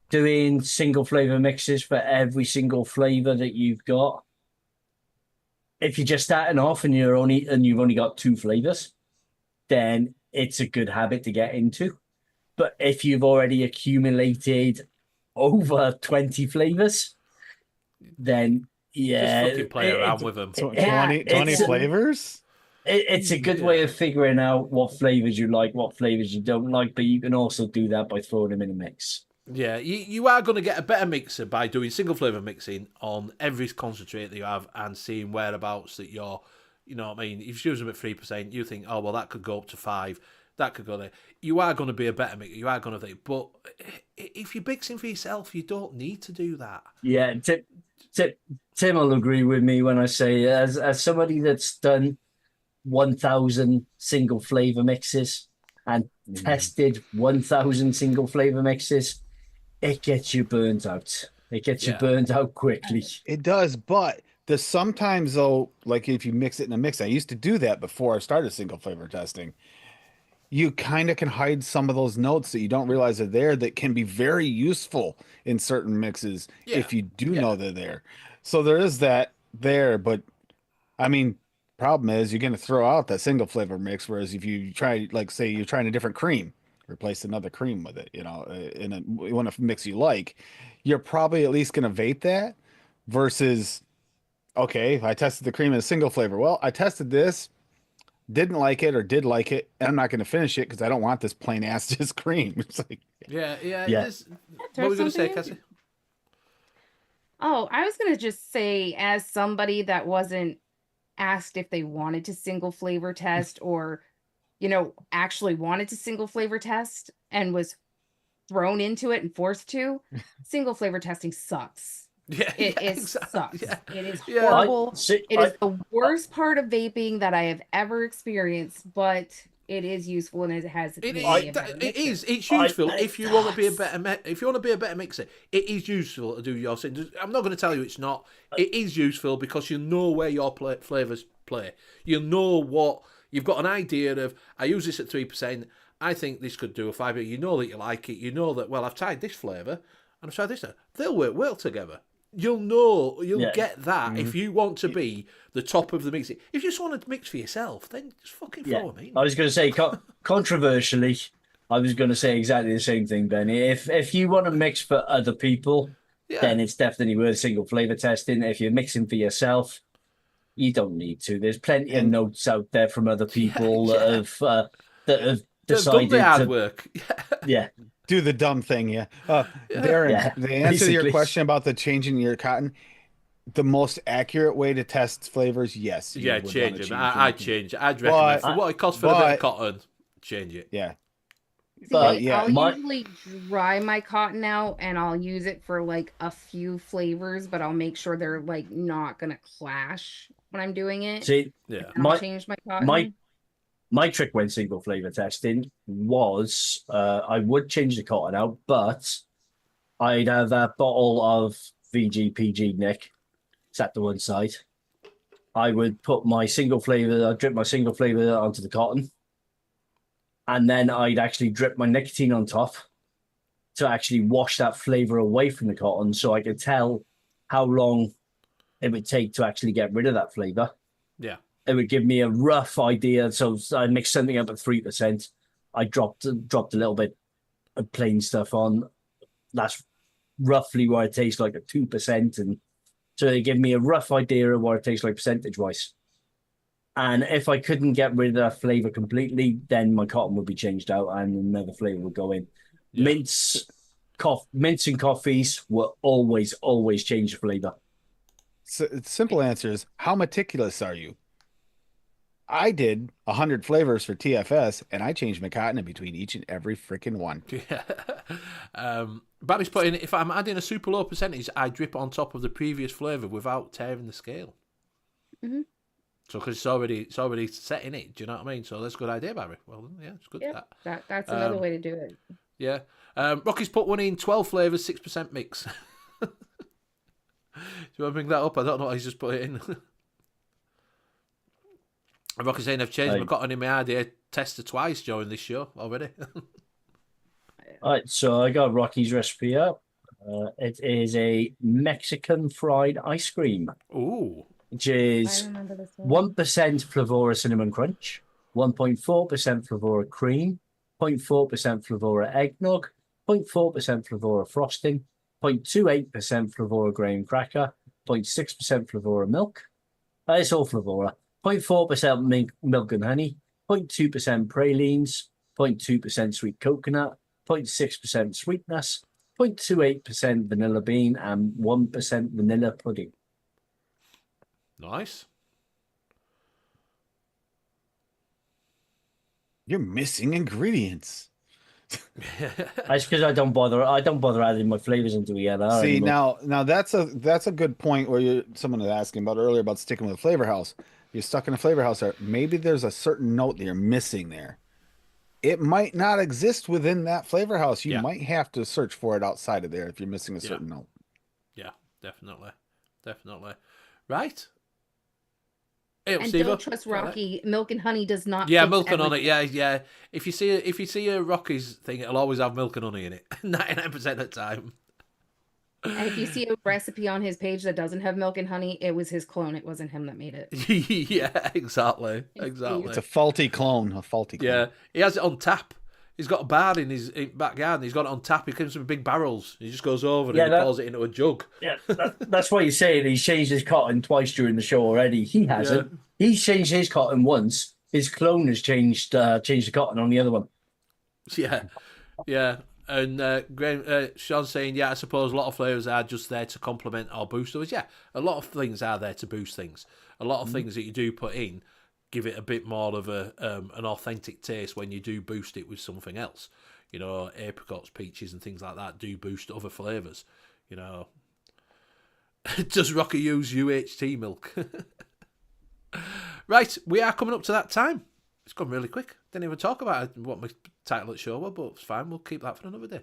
Doing single flavor mixes for every single flavor that you've got. If you're just starting off and you've only got 2 flavors, then it's a good habit to get into. But if you've already accumulated over 20 flavors, then just fucking play around with them. 20 flavors. It's a good way of figuring out what flavors you like, what flavors you don't like. But you can also do that by throwing them in a mix. Yeah, you are going to get a better mixer by doing single flavour mixing on every concentrate that you have and seeing whereabouts that you're, you know what I mean? If you use them at 3%, you think, oh, well, that could go up to 5, that could go there. You are going to be a better mixer, you are going to think, but if you're mixing for yourself, you don't need to do that. Yeah, Tim will agree with me when I say, as somebody that's done 1,000 single flavour mixes and tested 1,000 single flavour mixes, it gets you burnt out. It gets you burnt out quickly. It does, but there's sometimes though, like if you mix it in a mix, I used to do that before I started single flavor testing. You kind of can hide some of those notes that you don't realize are there that can be very useful in certain mixes if you do know they're there. So there is that there, but I mean, problem is you're going to throw out that single flavor mix, whereas if you try, like say you're trying a different cream, replace another cream with it, you know, in a want a mix you like, you're probably at least going to vape that versus, okay, I tested the cream in a single flavor. Well, I tested this, didn't like it or did like it, and I'm not going to finish it because I don't want this plain ass just cream. It's like, yeah. What Throw were we going to say, something in. Cassie? Oh, I was going to just say, as somebody that wasn't asked if they wanted to single flavor test or, actually wanted to single flavor test and was thrown into it and forced to, single flavor testing sucks. Sucks. Yeah. It is horrible. It is the worst part of vaping that I have ever experienced, but it is useful and it has. It's useful if you want to be a better mixer. It is useful to do your thing. I'm not going to tell you it's not. It is useful because you know where your flavors play. You know what you've got an idea of. I use this at 3%. I think this could do a 5. You know that you like it. You know that I've tried this flavor and I've tried this. They'll work well together. You'll get that if you want to be the top of the mix. If you just want to mix for yourself, then just fucking throw them in. I was going to say, controversially, I was going to say exactly the same thing, Benny. If you want to mix for other people, then it's definitely worth single flavour testing. If you're mixing for yourself, you don't need to. There's plenty of notes out there from other people that have decided done the hard work. do the dumb thing, Darren, the answer to your question about the changing your cotton, the most accurate way to test flavors, yes. Change it. I'd change it. I'd recommend for what it costs for a bit of cotton, change it. Yeah. But I'll usually dry my cotton out and I'll use it for like a few flavors, but I'll make sure they're like not gonna clash when I'm doing it. See, I'll change my cotton. My trick when single flavor testing was I would change the cotton out, but I'd have a bottle of VG, PG, Nick, sat to one side. I would put my single flavour, I'd drip my single flavour onto the cotton. And then I'd actually drip my nicotine on top to actually wash that flavour away from the cotton so I could tell how long it would take to actually get rid of that flavour. Yeah. It would give me a rough idea. So I mixed something up at 3%. I dropped a little bit of plain stuff on. That's roughly what it tastes like at 2%. And so they give me a rough idea of what it tastes like percentage-wise. And if I couldn't get rid of that flavour completely, then my cotton would be changed out and another flavour would go in. Yeah. Mints and coffees will always change the flavour. So, simple answer is, how meticulous are you? I did 100 flavors for TFS, and I changed my cotton in between each and every freaking one. Yeah. Barry's putting, if I'm adding a super low percentage, I drip on top of the previous flavour without tearing the scale. Mm-hmm. So because it's already set in it. Do you know what I mean? So that's a good idea, Barry. Well, yeah, it's good. Yeah, that's another way to do it. Yeah. Rocky's put one in 12 flavours, 6% mix. Do you want to bring that up? I don't know. He's just put it in. Rocky's saying I've changed my cotton in my idea tester twice during this show already. All right, so I got Rocky's recipe up. It is a Mexican fried ice cream, Ooh. I which is remember this one. 1% Flavora Cinnamon Crunch, 1.4% Flavora Cream, 0.4% Flavora Eggnog, 0.4% Flavora Frosting, 0.28% Flavora Graham Cracker, 0.6% Flavora Milk. It's all Flavora. 0.4% milk and honey, 0.2% pralines, 0.2% sweet coconut, 0.6% sweetness, 0.28% vanilla bean, and 1% vanilla pudding. Nice. You're missing ingredients. That's because I don't bother adding my flavors into it yet. See, anymore. now that's a good point where someone was asking about earlier about sticking with a flavor house. You're stuck in a flavor house, or maybe there's a certain note that you're missing there. It might not exist within that flavor house. You might have to search for it outside of there if you're missing a certain note. Yeah, definitely. Right. Hey, And Steve-o. don't trust Rocky. Milk and honey does not. Yeah, fix milk and honey. everything. Yeah. If you see a Rockies thing, it'll always have milk and honey in it. 99% of the time. And if you see a recipe on his page that doesn't have milk and honey, it was his clone. It wasn't him that made it. Yeah, exactly. It's a faulty clone. Yeah, he has it on tap. He's got a bar in his back garden. He's got it on tap. He comes with big barrels. He just goes over and he pours it into a jug. Yeah, that's what you're saying. He's changed his cotton twice during the show already. He hasn't. Yeah. He's changed his cotton once. His clone has changed the cotton on the other one. Yeah. And Graham, Sean's saying, yeah, I suppose a lot of flavours are just there to complement or boost others. Yeah, a lot of things are there to boost things. A lot of things that you do put in give it a bit more of an authentic taste when you do boost it with something else. You know, apricots, peaches and things like that do boost other flavours. You know, does Rocky use UHT milk? Right, we are coming up to that time. It's gone really quick. Didn't even talk about what my title of the show was, but it's fine. We'll keep that for another day.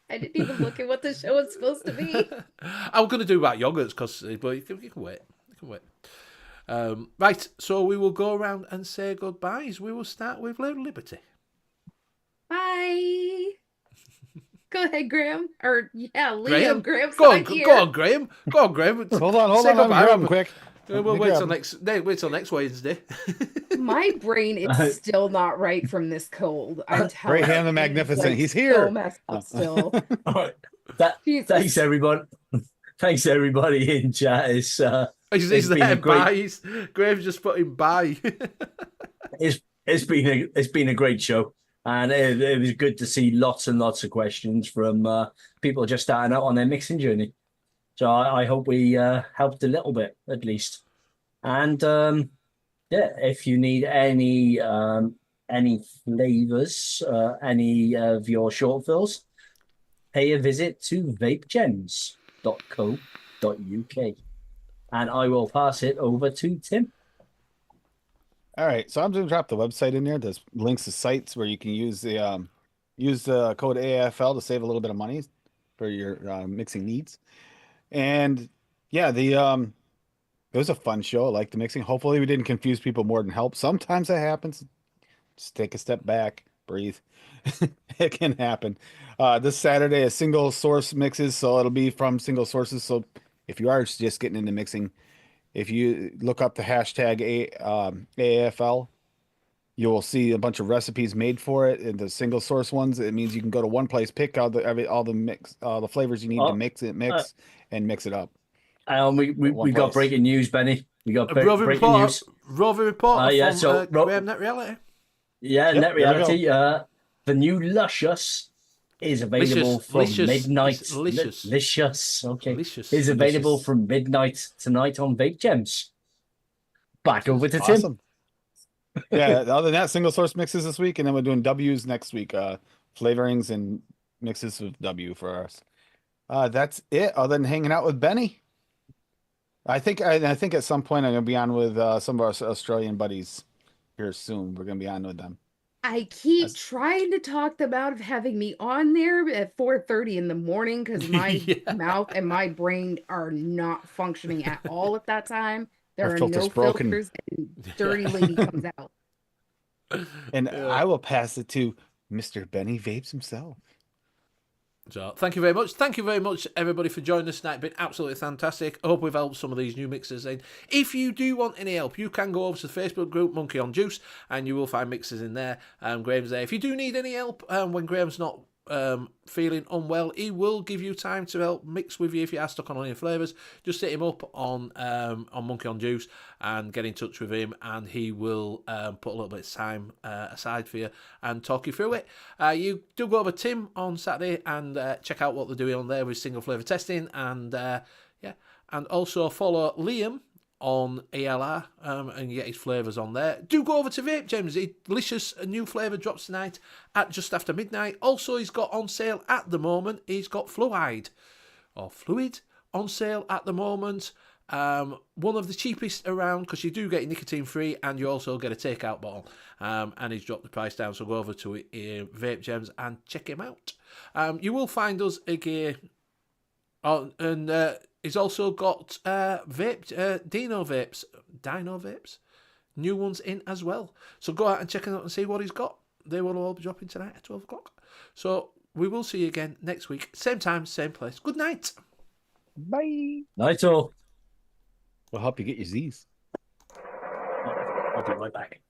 I didn't even look at what the show was supposed to be. I was going to do about yogurts, but you can wait. You can wait. Right, so we will go around and say goodbyes. We will start with Lady Liberty. Bye. Go ahead, Graham. Or Liam. Graham's Go not here. on, Graham. Go on, Graham. Hold on. Say Let me goodbye. grab 'em quick. We'll wait till next Wednesday. My brain is still not right from this cold. I'm telling Graham the you. Magnificent. Like, He's here. So messed up still. All right. Jesus. Thanks, everyone. Thanks, everybody in chat. He's been there. a great- Bye. Graham's just putting bye. It's been a great show, and it was good to see lots and lots of questions from people just starting out on their mixing journey. So I hope we helped a little bit at least. And if you need any flavors, any of your short fills, pay a visit to vapegens.co.uk, and I will pass it over to Tim. All right, so I'm going to drop the website in there. There's links to sites where you can use the code AFL to save a little bit of money. for your mixing needs. And yeah, it was a fun show. I like the mixing. Hopefully we didn't confuse people more than help. Sometimes that happens. Just take a step back, breathe. It can happen. This Saturday is single source mixes, so it'll be from single sources. So if you are just getting into mixing, if you look up the hashtag AFL, you will see a bunch of recipes made for it. And the single source ones, it means you can go to one place, pick out all the flavors you need to mix and mix it up. We got breaking news, Benny. We got breaking news. Roving reporter Yeah, from so Graham Net Reality. Yeah, Yep, Net Reality. The new Luscious is available from midnight. It's Licious. Licious. Okay. Licious. Is available Licious. from midnight tonight on Vape Gems. Back over to Tim. Awesome. Yeah, other than that, single source mixes this week, and then we're doing W's next week. Flavorings and mixes with W for us. That's it. Other than hanging out with Benny, I think at some point I'm gonna be on with some of our Australian buddies here soon. We're gonna be on with them. I keep trying to talk them out of having me on there at 4:30 in the morning because my mouth and my brain are not functioning at all at that time. There Our are filter's no broken. filters, and dirty lady comes out. And I will pass it to Mr. Benny Vapes himself. So thank you very much. Thank you very much, everybody, for joining us tonight. Been absolutely fantastic. I hope we've helped some of these new mixers in. If you do want any help, you can go over to the Facebook group Monkey on Juice, and you will find mixers in there. Graham's there. If you do need any help when Graham's not feeling unwell, he will give you time to help mix with you if you are stuck on any flavours. Just hit him up on Monkey on Juice and get in touch with him, and he will put a little bit of time aside for you and talk you through it. You do go over Tim on Saturday and check out what they're doing on there with single flavour testing, and and also follow Liam on ALR and get his flavours on there. Do go over to Vape Gems. Delicious, a new flavour drops tonight at just after midnight. Also, he's got on sale at the moment, he's got Fluid on sale at the moment. One of the cheapest around because you do get nicotine free and you also get a takeout bottle. And he's dropped the price down, so go over to Vape Gems and check him out. You will find us again he's also got Dino Vapes, new ones in as well. So go out and check it out and see what he's got. They will all be dropping tonight at 12 o'clock. So we will see you again next week. Same time, same place. Good night. Bye. Night all. We'll help you get your Z's. I'll be right back.